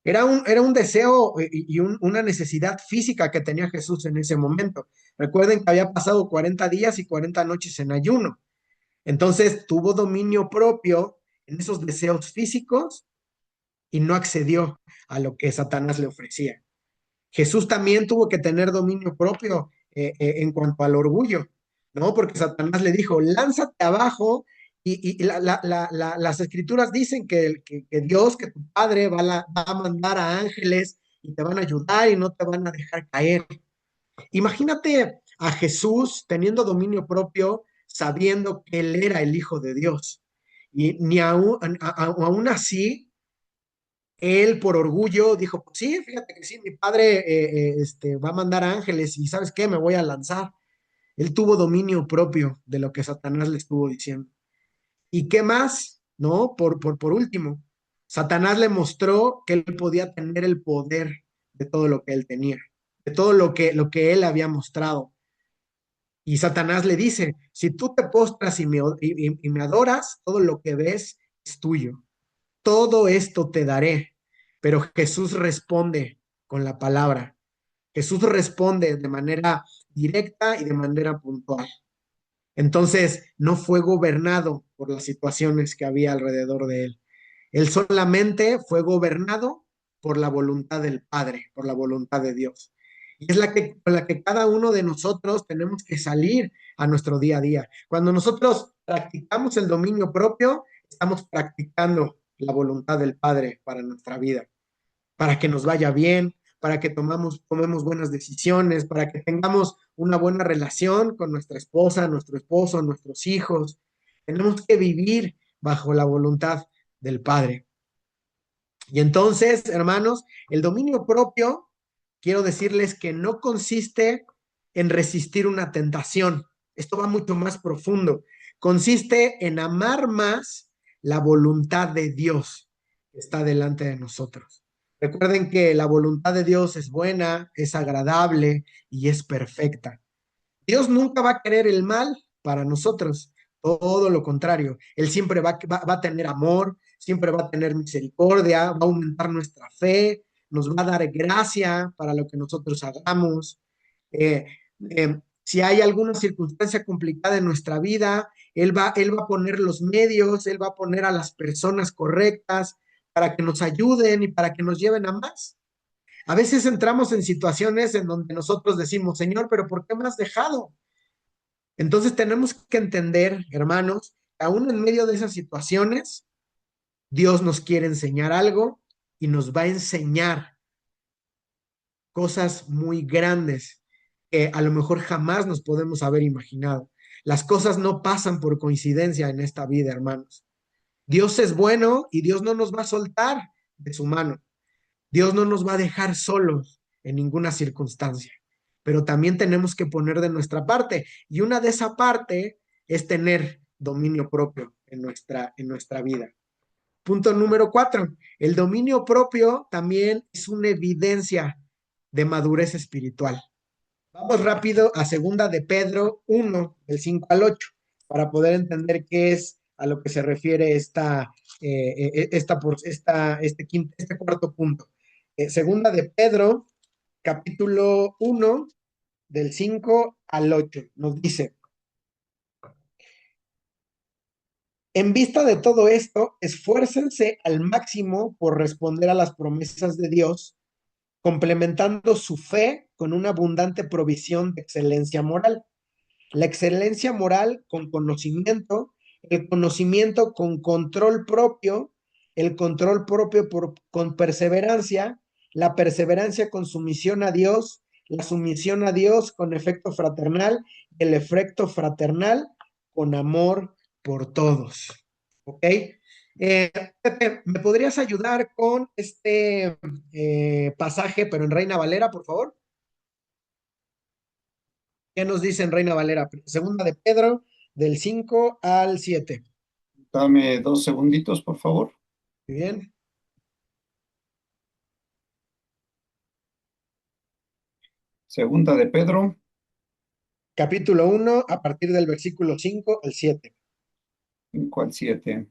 Speaker 1: Era un deseo y una necesidad física que tenía Jesús en ese momento. Recuerden que había pasado 40 días y 40 noches en ayuno. Entonces tuvo dominio propio en esos deseos físicos y no accedió a lo que Satanás le ofrecía. Jesús también tuvo que tener dominio propio en cuanto al orgullo, ¿no? Porque Satanás le dijo, lánzate abajo y las escrituras dicen que Dios, que tu Padre va a mandar a ángeles y te van a ayudar y no te van a dejar caer. Imagínate a Jesús teniendo dominio propio, sabiendo que Él era el Hijo de Dios. Y ni aún así él por orgullo dijo, pues sí, fíjate que sí, mi padre va a mandar ángeles y ¿sabes qué? Me voy a lanzar. Él tuvo dominio propio de lo que Satanás le estuvo diciendo. ¿Y qué más? ¿No? Por último, Satanás le mostró que él podía tener el poder de todo lo que él tenía, de todo lo que él había mostrado. Y Satanás le dice, si tú te postras y me adoras, todo lo que ves es tuyo, todo esto te daré. Pero Jesús responde con la palabra. Jesús responde de manera directa y de manera puntual. Entonces, no fue gobernado por las situaciones que había alrededor de él. Él solamente fue gobernado por la voluntad del Padre, por la voluntad de Dios. Y es con la que cada uno de nosotros tenemos que salir a nuestro día a día. Cuando nosotros practicamos el dominio propio, estamos practicando la voluntad del Padre para nuestra vida, para que nos vaya bien, para que tomemos buenas decisiones, para que tengamos una buena relación con nuestra esposa, nuestro esposo, nuestros hijos. Tenemos que vivir bajo la voluntad del Padre. Y entonces, hermanos, el dominio propio, quiero decirles que no consiste en resistir una tentación. Esto va mucho más profundo. Consiste en amar más la voluntad de Dios que está delante de nosotros. Recuerden que la voluntad de Dios es buena, es agradable y es perfecta. Dios nunca va a querer el mal para nosotros, todo lo contrario. Él siempre va a tener amor, siempre va a tener misericordia, va a aumentar nuestra fe, nos va a dar gracia para lo que nosotros hagamos. Eh, si hay alguna circunstancia complicada en nuestra vida, él va a poner los medios, Él va a poner a las personas correctas para que nos ayuden y para que nos lleven a más. A veces entramos en situaciones en donde nosotros decimos, Señor, pero ¿por qué me has dejado? Entonces tenemos que entender, hermanos, que aún en medio de esas situaciones, Dios nos quiere enseñar algo y nos va a enseñar cosas muy grandes que a lo mejor jamás nos podemos haber imaginado. Las cosas no pasan por coincidencia en esta vida, hermanos. Dios es bueno y Dios no nos va a soltar de su mano. Dios no nos va a dejar solos en ninguna circunstancia, pero también tenemos que poner de nuestra parte y una de esa parte es tener dominio propio en nuestra vida. Punto número 4, el dominio propio también es una evidencia de madurez espiritual. Vamos rápido a segunda de Pedro 1, del 5 al 8, para poder entender qué es a lo que se refiere este cuarto punto. Segunda de Pedro, capítulo 1, del 5 al 8, nos dice, en vista de todo esto, esfuércense al máximo por responder a las promesas de Dios, complementando su fe con una abundante provisión de excelencia moral. la excelencia moral con conocimiento, el conocimiento con control propio, el control propio con perseverancia, la perseverancia con sumisión a Dios, la sumisión a Dios con efecto fraternal, el efecto fraternal con amor por todos. ¿Ok? Pepe, ¿me podrías ayudar con este pasaje, pero en Reina Valera, por favor? ¿Qué nos dice en Reina Valera? Segunda de Pedro, del 5 al 7.
Speaker 2: Dame 2 segunditos, por favor.
Speaker 1: Muy bien.
Speaker 2: Segunda de Pedro,
Speaker 1: Capítulo 1, a partir del versículo 5 al 7.
Speaker 2: 5 al 7.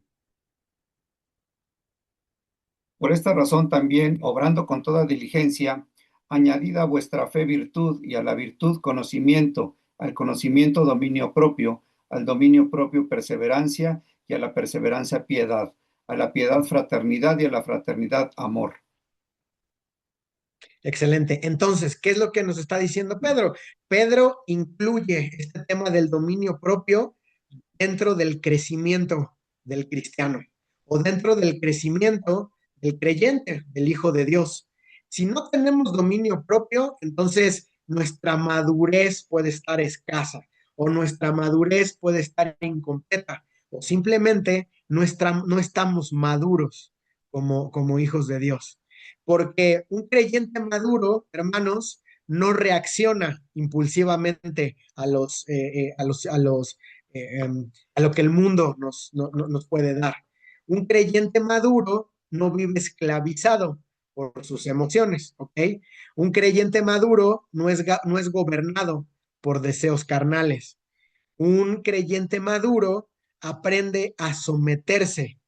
Speaker 2: Por esta razón también, obrando con toda diligencia, añadid a vuestra fe virtud, y a la virtud conocimiento, al conocimiento dominio propio, al dominio propio perseverancia, y a la perseverancia piedad, a la piedad fraternidad, y a la fraternidad amor.
Speaker 1: Excelente. Entonces, ¿qué es lo que nos está diciendo Pedro? Pedro incluye este tema del dominio propio dentro del crecimiento del cristiano o dentro del crecimiento del creyente, del Hijo de Dios. Si no tenemos dominio propio, entonces nuestra madurez puede estar escasa o nuestra madurez puede estar incompleta o simplemente no estamos maduros como hijos de Dios. Porque un creyente maduro, hermanos, no reacciona impulsivamente a lo que el mundo nos puede dar. Un creyente maduro no vive esclavizado por sus emociones, ¿ok? Un creyente maduro no es gobernado por deseos carnales. Un creyente maduro aprende a someterse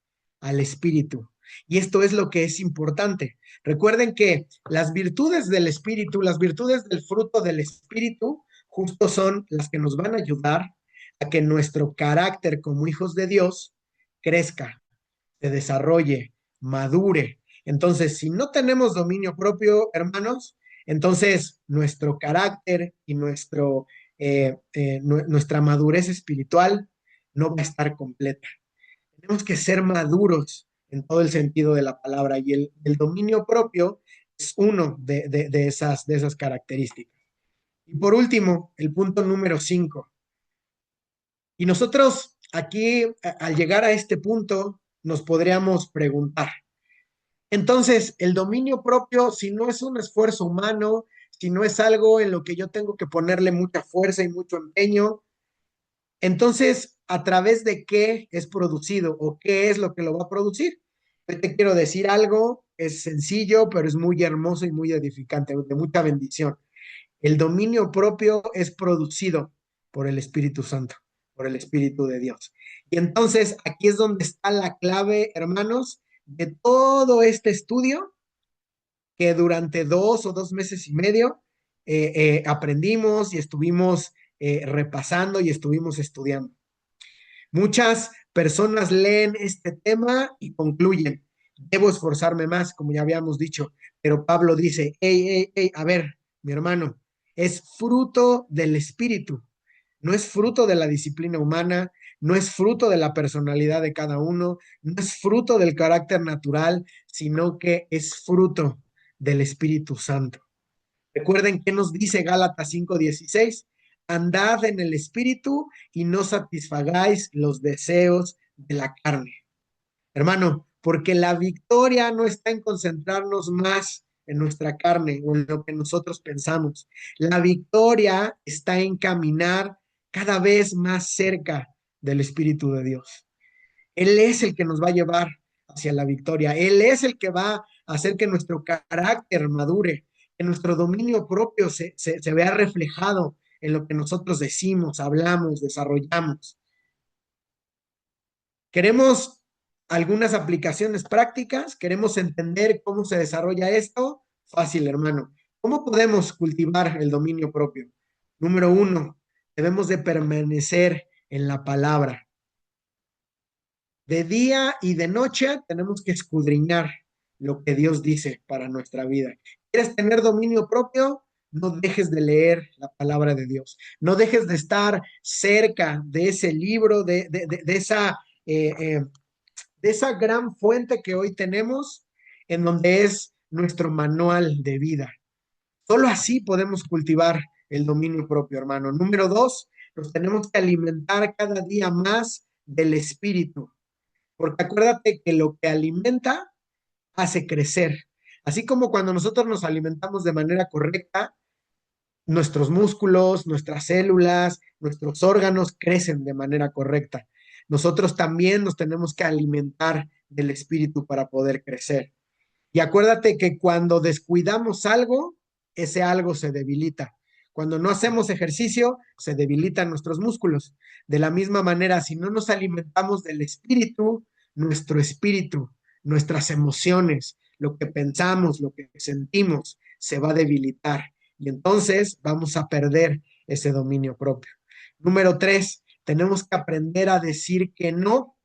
Speaker 1: al espíritu. Y esto es lo que es importante. Recuerden que las virtudes del espíritu, las virtudes del fruto del espíritu, justo son las que nos van a ayudar a que nuestro carácter como hijos de Dios crezca, se desarrolle, madure. Entonces, si no tenemos dominio propio, hermanos, entonces nuestro carácter y nuestra madurez espiritual no va a estar completa. Tenemos que ser maduros en todo el sentido de la palabra y el dominio propio es uno de esas características. Y por último, el punto número 5. Y nosotros aquí, al llegar a este punto, nos podríamos preguntar, entonces, el dominio propio, si no es un esfuerzo humano, si no es algo en lo que yo tengo que ponerle mucha fuerza y mucho empeño, entonces, ¿a través de qué es producido o qué es lo que lo va a producir? Yo te quiero decir algo, es sencillo, pero es muy hermoso y muy edificante, de mucha bendición. El dominio propio es producido por el Espíritu Santo, por el Espíritu de Dios. Y entonces aquí es donde está la clave, hermanos, de todo este estudio que durante 2 o 2 meses y medio aprendimos y estuvimos repasando y estuvimos estudiando. Muchas personas leen este tema y concluyen, debo esforzarme más, como ya habíamos dicho, pero Pablo dice, a ver, mi hermano, es fruto del espíritu, no es fruto de la disciplina humana, no es fruto de la personalidad de cada uno, no es fruto del carácter natural, sino que es fruto del Espíritu Santo. Recuerden que nos dice Gálatas 5:16, andad en el Espíritu y no satisfagáis los deseos de la carne. Hermano, porque la victoria no está en concentrarnos más en nuestra carne o en lo que nosotros pensamos. La victoria está en caminar cada vez más cerca del Espíritu de Dios. Él es el que nos va a llevar hacia la victoria. Él es el que va a hacer que nuestro carácter madure, que nuestro dominio propio se vea reflejado en lo que nosotros decimos, hablamos, desarrollamos. Queremos algunas aplicaciones prácticas, queremos entender cómo se desarrolla esto. Fácil, hermano. ¿Cómo podemos cultivar el dominio propio? Número 1, debemos de permanecer en la palabra. De día y de noche tenemos que escudriñar lo que Dios dice para nuestra vida. ¿Quieres tener dominio propio? no dejes de leer la palabra de Dios, no dejes de estar cerca de ese libro, eh, eh, de esa gran fuente que hoy tenemos, en donde es nuestro manual de vida. Solo así podemos cultivar el dominio propio, hermano. Número dos, nos tenemos que alimentar cada día más del espíritu, porque acuérdate que lo que alimenta hace crecer. Así como cuando nosotros nos alimentamos de manera correcta, nuestros músculos, nuestras células, nuestros órganos crecen de manera correcta. Nosotros también nos tenemos que alimentar del espíritu para poder crecer. Y acuérdate que cuando descuidamos algo, ese algo se debilita. Cuando no hacemos ejercicio, se debilitan nuestros músculos. De la misma manera, si no nos alimentamos del espíritu, nuestras emociones, lo que pensamos, lo que sentimos, se va a debilitar. Y entonces vamos a perder ese dominio propio. Número tres, tenemos que aprender a decir que no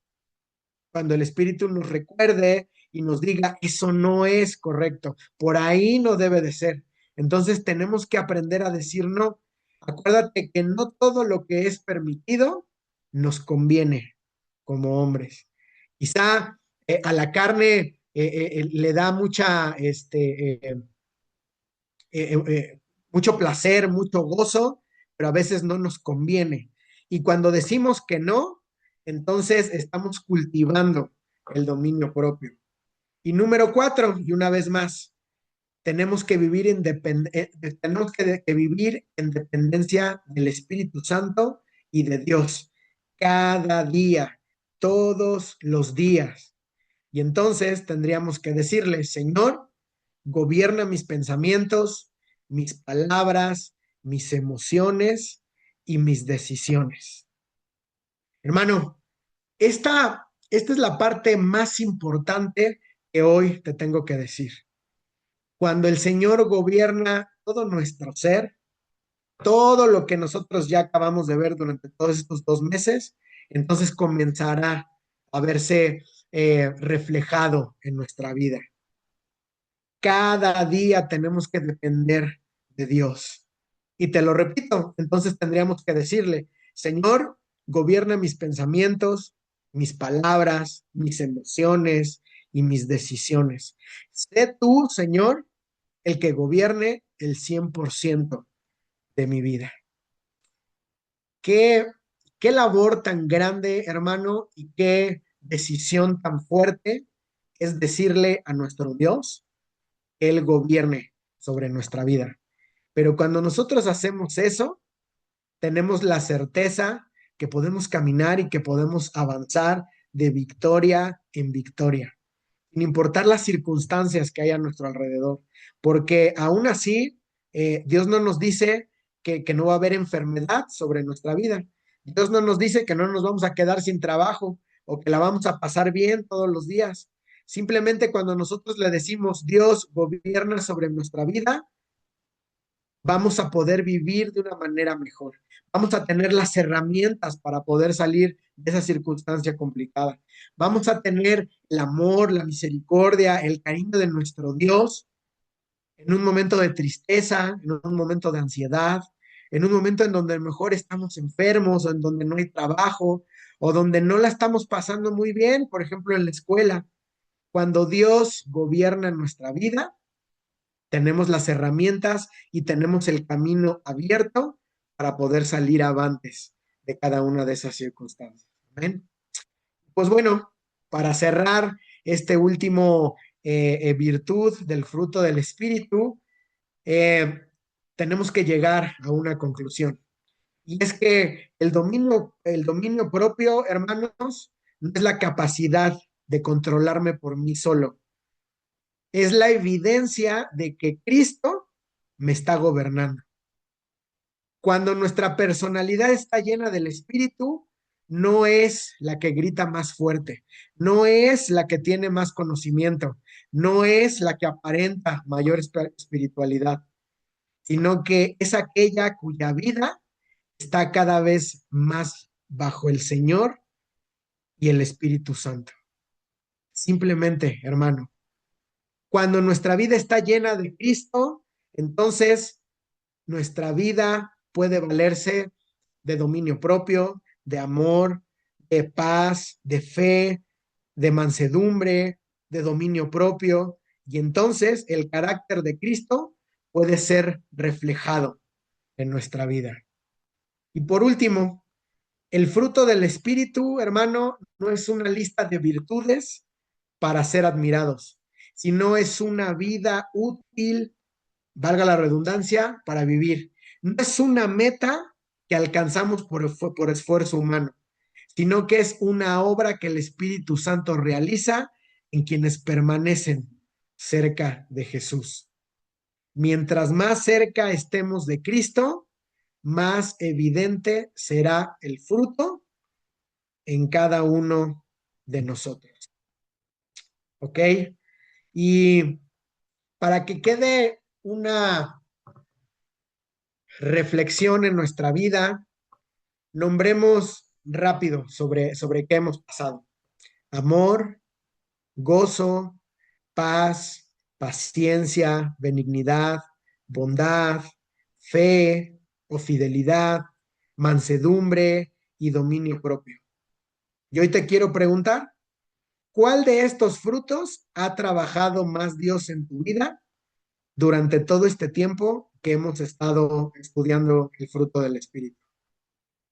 Speaker 1: cuando el Espíritu nos recuerde y nos diga, eso no es correcto, por ahí no debe de ser. Entonces tenemos que aprender a decir no. Acuérdate que no todo lo que es permitido nos conviene como hombres. Quizá a la carne le da mucho placer, mucho gozo, pero a veces no nos conviene. Y cuando decimos que no, entonces estamos cultivando el dominio propio. Y número cuatro, y una vez más, tenemos que vivir en dependencia del Espíritu Santo y de Dios cada día, todos los días. Y entonces tendríamos que decirle, Señor, gobierna mis pensamientos, mis palabras, mis emociones y mis decisiones. Hermano, esta es la parte más importante que hoy te tengo que decir. Cuando el Señor gobierna todo nuestro ser, todo lo que nosotros ya acabamos de ver durante todos estos 2 meses, entonces comenzará a verse reflejado en nuestra vida. Cada día tenemos que depender de Dios. Y te lo repito, entonces tendríamos que decirle, Señor, gobierna mis pensamientos, mis palabras, mis emociones y mis decisiones. Sé tú, Señor, el que gobierne el 100% de mi vida. Qué, qué labor tan grande, hermano, y qué decisión tan fuerte es decirle a nuestro Dios que Él gobierne sobre nuestra vida. Pero cuando nosotros hacemos eso, tenemos la certeza que podemos caminar y que podemos avanzar de victoria en victoria, sin importar las circunstancias que hay a nuestro alrededor, porque aún así, Dios no nos dice que no va a haber enfermedad sobre nuestra vida. Dios no nos dice que no nos vamos a quedar sin trabajo o que la vamos a pasar bien todos los días. Simplemente cuando nosotros le decimos, Dios gobierna sobre nuestra vida, vamos a poder vivir de una manera mejor. Vamos a tener las herramientas para poder salir de esa circunstancia complicada. Vamos a tener el amor, la misericordia, el cariño de nuestro Dios en un momento de tristeza, en un momento de ansiedad, en un momento en donde a lo mejor estamos enfermos o en donde no hay trabajo o donde no la estamos pasando muy bien, por ejemplo, en la escuela. Cuando Dios gobierna nuestra vida, tenemos las herramientas y tenemos el camino abierto para poder salir avantes de cada una de esas circunstancias. ¿Amén? Pues bueno, para cerrar este último virtud del fruto del Espíritu, eh, tenemos que llegar a una conclusión. Y es que el dominio propio, hermanos, no es la capacidad de controlarme por mí solo, es la evidencia de que Cristo me está gobernando. Cuando nuestra personalidad está llena del Espíritu, no es la que grita más fuerte, no es la que tiene más conocimiento, no es la que aparenta mayor espiritualidad, sino que es aquella cuya vida está cada vez más bajo el Señor y el Espíritu Santo. Simplemente, hermano, cuando nuestra vida está llena de Cristo, entonces nuestra vida puede valerse de dominio propio, de amor, de paz, de fe, de mansedumbre, de dominio propio, y entonces el carácter de Cristo puede ser reflejado en nuestra vida. Y por último, el fruto del Espíritu, hermano, no es una lista de virtudes para ser admirados, sino es una vida útil, valga la redundancia, para vivir. No es una meta que alcanzamos por esfuerzo humano, sino que es una obra que el Espíritu Santo realiza en quienes permanecen cerca de Jesús. Mientras más cerca estemos de Cristo, más evidente será el fruto en cada uno de nosotros. ¿Ok? Y para que quede una reflexión en nuestra vida, nombremos rápido sobre qué hemos pasado. Amor, gozo, paz, paciencia, benignidad, bondad, fe o fidelidad, mansedumbre y dominio propio. Y hoy te quiero preguntar, ¿cuál de estos frutos ha trabajado más Dios en tu vida durante todo este tiempo que hemos estado estudiando el fruto del Espíritu?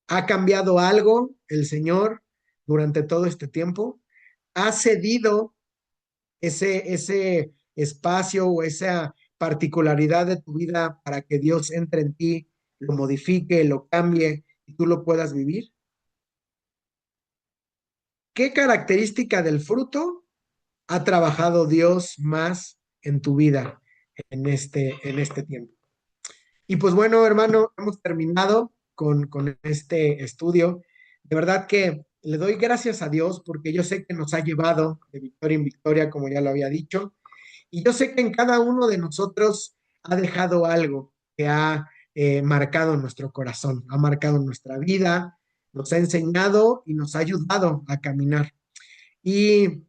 Speaker 1: ¿Ha cambiado algo el Señor durante todo este tiempo? ¿Ha cedido ese espacio o esa particularidad de tu vida para que Dios entre en ti, lo modifique, lo cambie y tú lo puedas vivir? ¿Qué característica del fruto ha trabajado Dios más en tu vida en este tiempo? Y pues bueno, hermano, hemos terminado con este estudio. De verdad que le doy gracias a Dios porque yo sé que nos ha llevado de victoria en victoria, como ya lo había dicho. Y yo sé que en cada uno de nosotros ha dejado algo que ha marcado nuestro corazón, ha marcado nuestra vida, nos ha enseñado y nos ha ayudado a caminar. Y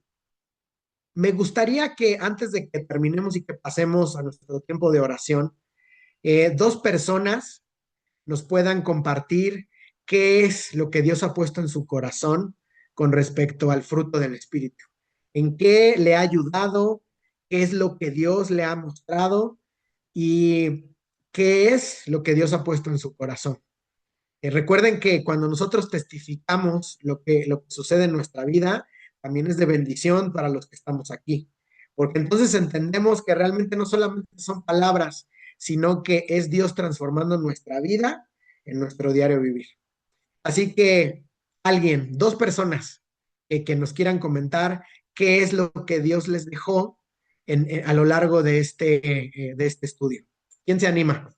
Speaker 1: me gustaría que antes de que terminemos y que pasemos a nuestro tiempo de oración, dos personas nos puedan compartir qué es lo que Dios ha puesto en su corazón con respecto al fruto del Espíritu. ¿En qué le ha ayudado? ¿Qué es lo que Dios le ha mostrado? ¿Y qué es lo que Dios ha puesto en su corazón? Recuerden que cuando nosotros testificamos lo que sucede en nuestra vida, también es de bendición para los que estamos aquí, porque entonces entendemos que realmente no solamente son palabras, sino que es Dios transformando nuestra vida en nuestro diario vivir. Así que alguien, dos personas que nos quieran comentar qué es lo que Dios les dejó a lo largo de este estudio. ¿Quién se anima?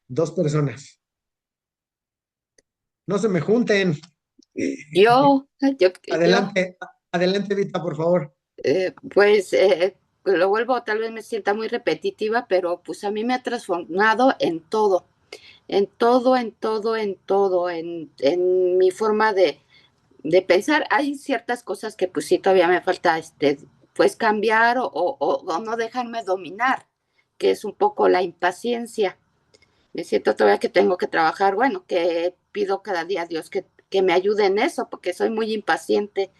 Speaker 1: Dos personas. No se me junten.
Speaker 3: Yo,
Speaker 1: Adelante, adelante, Vita, por favor.
Speaker 3: pues lo vuelvo, tal vez me sienta muy repetitiva, pero pues a mí me ha transformado en todo, en todo, en todo, en mi forma de pensar. Hay ciertas cosas que pues sí todavía me falta pues cambiar o no dejarme dominar, que es un poco la impaciencia. Me siento todavía que tengo que trabajar, bueno, que pido cada día a Dios que me ayude en eso, porque soy muy impaciente,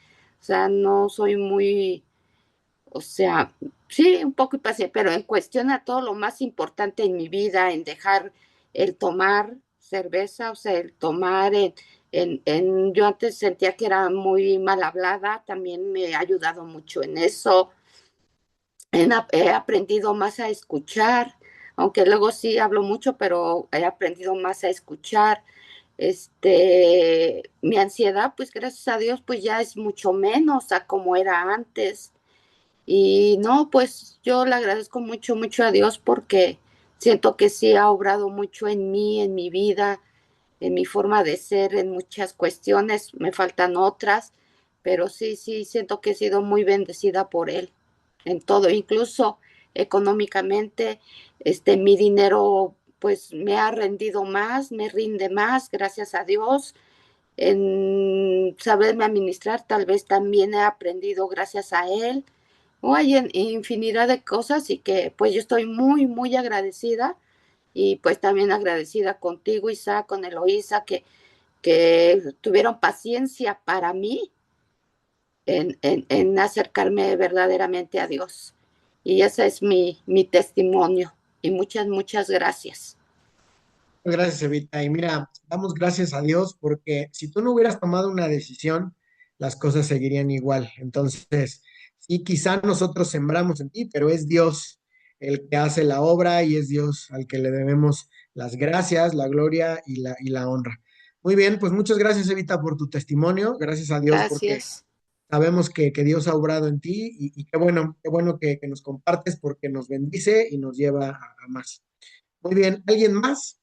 Speaker 3: o sea, no soy muy, o sea, sí, un poco impaciente, pero en cuestión a todo lo más importante en mi vida, en dejar el tomar cerveza, o sea, el tomar yo antes sentía que era muy mal hablada, también me ha ayudado mucho en eso. He aprendido más a escuchar, aunque luego sí hablo mucho, pero he aprendido más a escuchar. Mi ansiedad, pues gracias a Dios, pues ya es mucho menos a como era antes. Y no, pues yo le agradezco mucho, mucho a Dios porque siento que sí ha obrado mucho en mí, en mi vida, en mi forma de ser, en muchas cuestiones. Me faltan otras, pero sí, sí, siento que he sido muy bendecida por Él en todo, incluso económicamente. Mi dinero pues me ha rendido más, me rinde más, gracias a Dios. En saberme administrar, tal vez también he aprendido gracias a Él. Hay infinidad de cosas y que pues yo estoy muy, muy agradecida Y pues también agradecida contigo, Isaac, con Eloísa, que tuvieron paciencia para mí en acercarme verdaderamente a Dios. Y ese es mi testimonio. Y muchas, muchas gracias.
Speaker 1: Gracias, Evita. Y mira, damos gracias a Dios porque si tú no hubieras tomado una decisión, las cosas seguirían igual. Entonces, sí, quizá nosotros sembramos en ti, pero es Dios el que hace la obra y es Dios al que le debemos las gracias, la gloria y la honra. Muy bien, pues muchas gracias, Evita, por tu testimonio. Gracias a Dios porque
Speaker 3: Gracias.
Speaker 1: sabemos que Dios ha obrado en ti y qué bueno que nos compartes porque nos bendice y nos lleva a más. Muy bien, ¿alguien más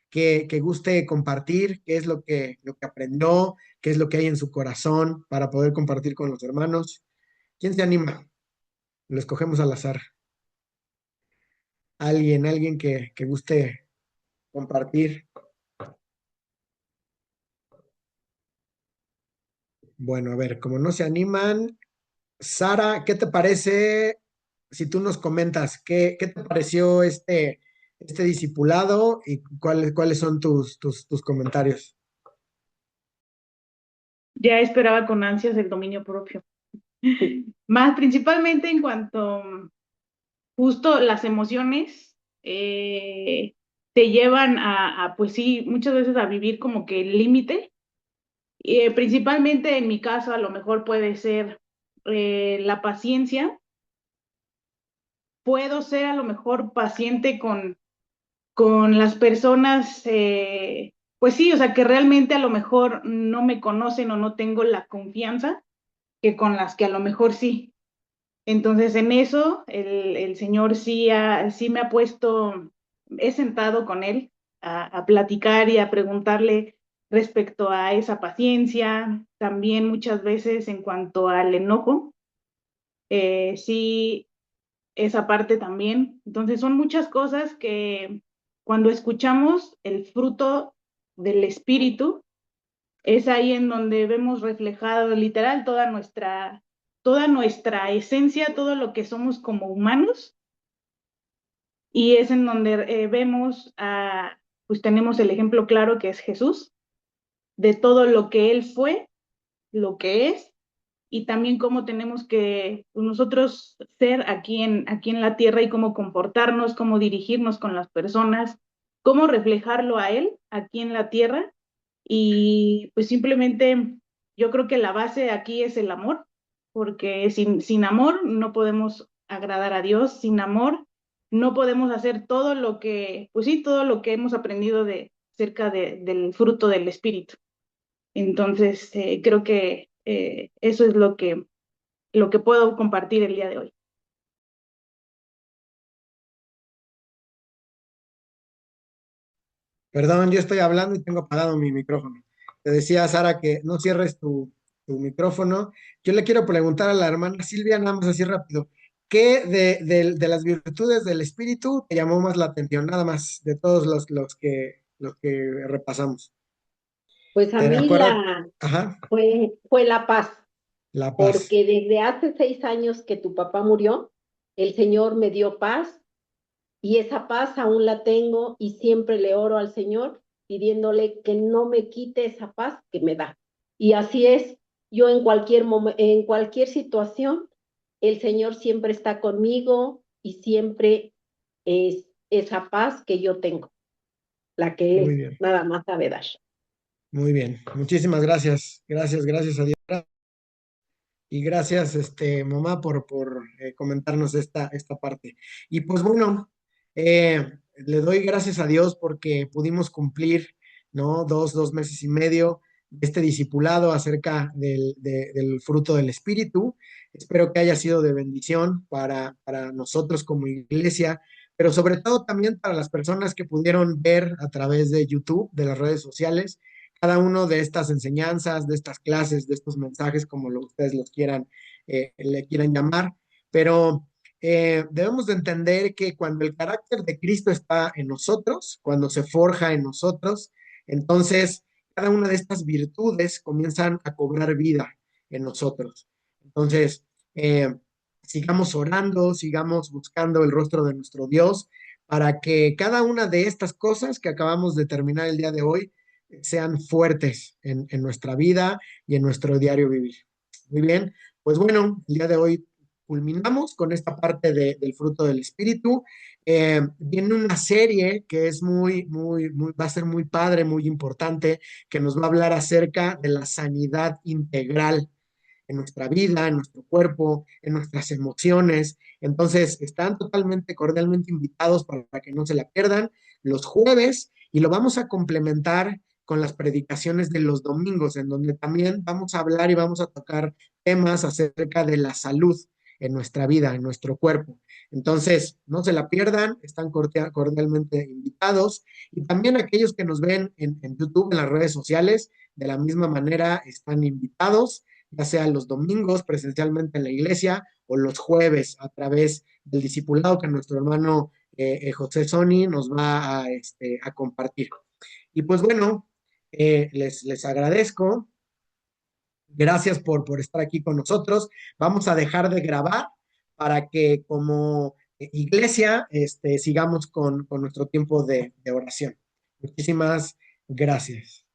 Speaker 1: que guste compartir qué es lo que aprendió, qué es lo que hay en su corazón para poder compartir con los hermanos? ¿Quién se anima? Lo escogemos al azar. Alguien que guste compartir. Bueno, a ver, como no se animan, Sara, ¿qué te parece si tú nos comentas qué te pareció este discipulado y cuáles son tus comentarios?
Speaker 4: Ya esperaba con ansias el dominio propio. Más principalmente en cuanto justo las emociones te llevan pues sí, muchas veces a vivir como que el límite. Principalmente en mi caso, a lo mejor puede ser la paciencia. Puedo ser a lo mejor paciente con las personas, pues sí, o sea, que realmente a lo mejor no me conocen o no tengo la confianza que con las que a lo mejor sí. Entonces, en eso, el Señor sí me ha puesto, he sentado con Él a platicar y a preguntarle respecto a esa paciencia, también muchas veces en cuanto al enojo, sí, esa parte también. Entonces, son muchas cosas que cuando escuchamos el fruto del Espíritu, es ahí en donde vemos reflejado literal toda nuestra esencia, todo lo que somos como humanos, y es en donde vemos, pues tenemos el ejemplo claro que es Jesús, de todo lo que Él fue, lo que es, y también cómo tenemos que pues, nosotros ser aquí en la tierra y cómo comportarnos, cómo dirigirnos con las personas, cómo reflejarlo a Él aquí en la tierra. Y pues simplemente yo creo que la base aquí es el amor, porque sin amor no podemos agradar a Dios, sin amor no podemos hacer todo lo que, pues sí, todo lo que hemos aprendido cerca del fruto del Espíritu. Entonces, creo que eso es lo que puedo compartir el día de hoy.
Speaker 1: Perdón, yo estoy hablando y tengo apagado mi micrófono. Te decía, Sara, que no cierres tu micrófono. Yo le quiero preguntar a la hermana Silvia, nada más así rápido, ¿qué de las virtudes del espíritu te llamó más la atención? Nada más, de todos los que repasamos.
Speaker 5: Pues a
Speaker 1: ¿Te
Speaker 5: mí
Speaker 1: acuerdas? Ajá,
Speaker 5: fue la paz,
Speaker 1: la paz.
Speaker 5: porque desde hace 6 años que tu papá murió, el Señor me dio paz y esa paz aún la tengo y siempre le oro al Señor pidiéndole que no me quite esa paz que me da. Y así es, yo en cualquier situación, el Señor siempre está conmigo y siempre es esa paz que yo tengo, la que
Speaker 1: Muy
Speaker 5: Él
Speaker 1: bien,
Speaker 5: nada más sabe dar.
Speaker 1: muy bien. Muchísimas gracias. Gracias a Dios. Y gracias, mamá, por comentarnos esta parte. Y pues bueno, le doy gracias a Dios porque pudimos cumplir, ¿no? Dos meses y medio de este discipulado acerca del fruto del Espíritu. Espero que haya sido de bendición para nosotros como iglesia, pero sobre todo también para las personas que pudieron ver a través de YouTube, de las redes sociales cada uno de estas enseñanzas, de estas clases, de estos mensajes, como ustedes los quieran, le quieran llamar, pero debemos de entender que cuando el carácter de Cristo está en nosotros, cuando se forja en nosotros, entonces cada una de estas virtudes comienzan a cobrar vida en nosotros. Entonces, sigamos orando, sigamos buscando el rostro de nuestro Dios, para que cada una de estas cosas que acabamos de terminar el día de hoy sean fuertes en nuestra vida y en nuestro diario vivir. Muy bien, pues bueno, el día de hoy culminamos con esta parte del fruto del espíritu. Viene una serie que es va a ser muy padre, muy importante, que nos va a hablar acerca de la sanidad integral en nuestra vida, en nuestro cuerpo, en nuestras emociones. Entonces, están totalmente, cordialmente invitados para que no se la pierdan los jueves y lo vamos a complementar con las predicaciones de los domingos, en donde también vamos a hablar y vamos a tocar temas acerca de la salud en nuestra vida, en nuestro cuerpo. Entonces, no se la pierdan, están cordialmente invitados. Y también aquellos que nos ven en YouTube, en las redes sociales, de la misma manera están invitados, ya sea los domingos presencialmente en la iglesia o los jueves a través del discipulado que nuestro hermano José Sony nos va a compartir. Y pues bueno, les agradezco. Gracias por estar aquí con nosotros. Vamos a dejar de grabar para que como iglesia sigamos con nuestro tiempo de oración. Muchísimas gracias.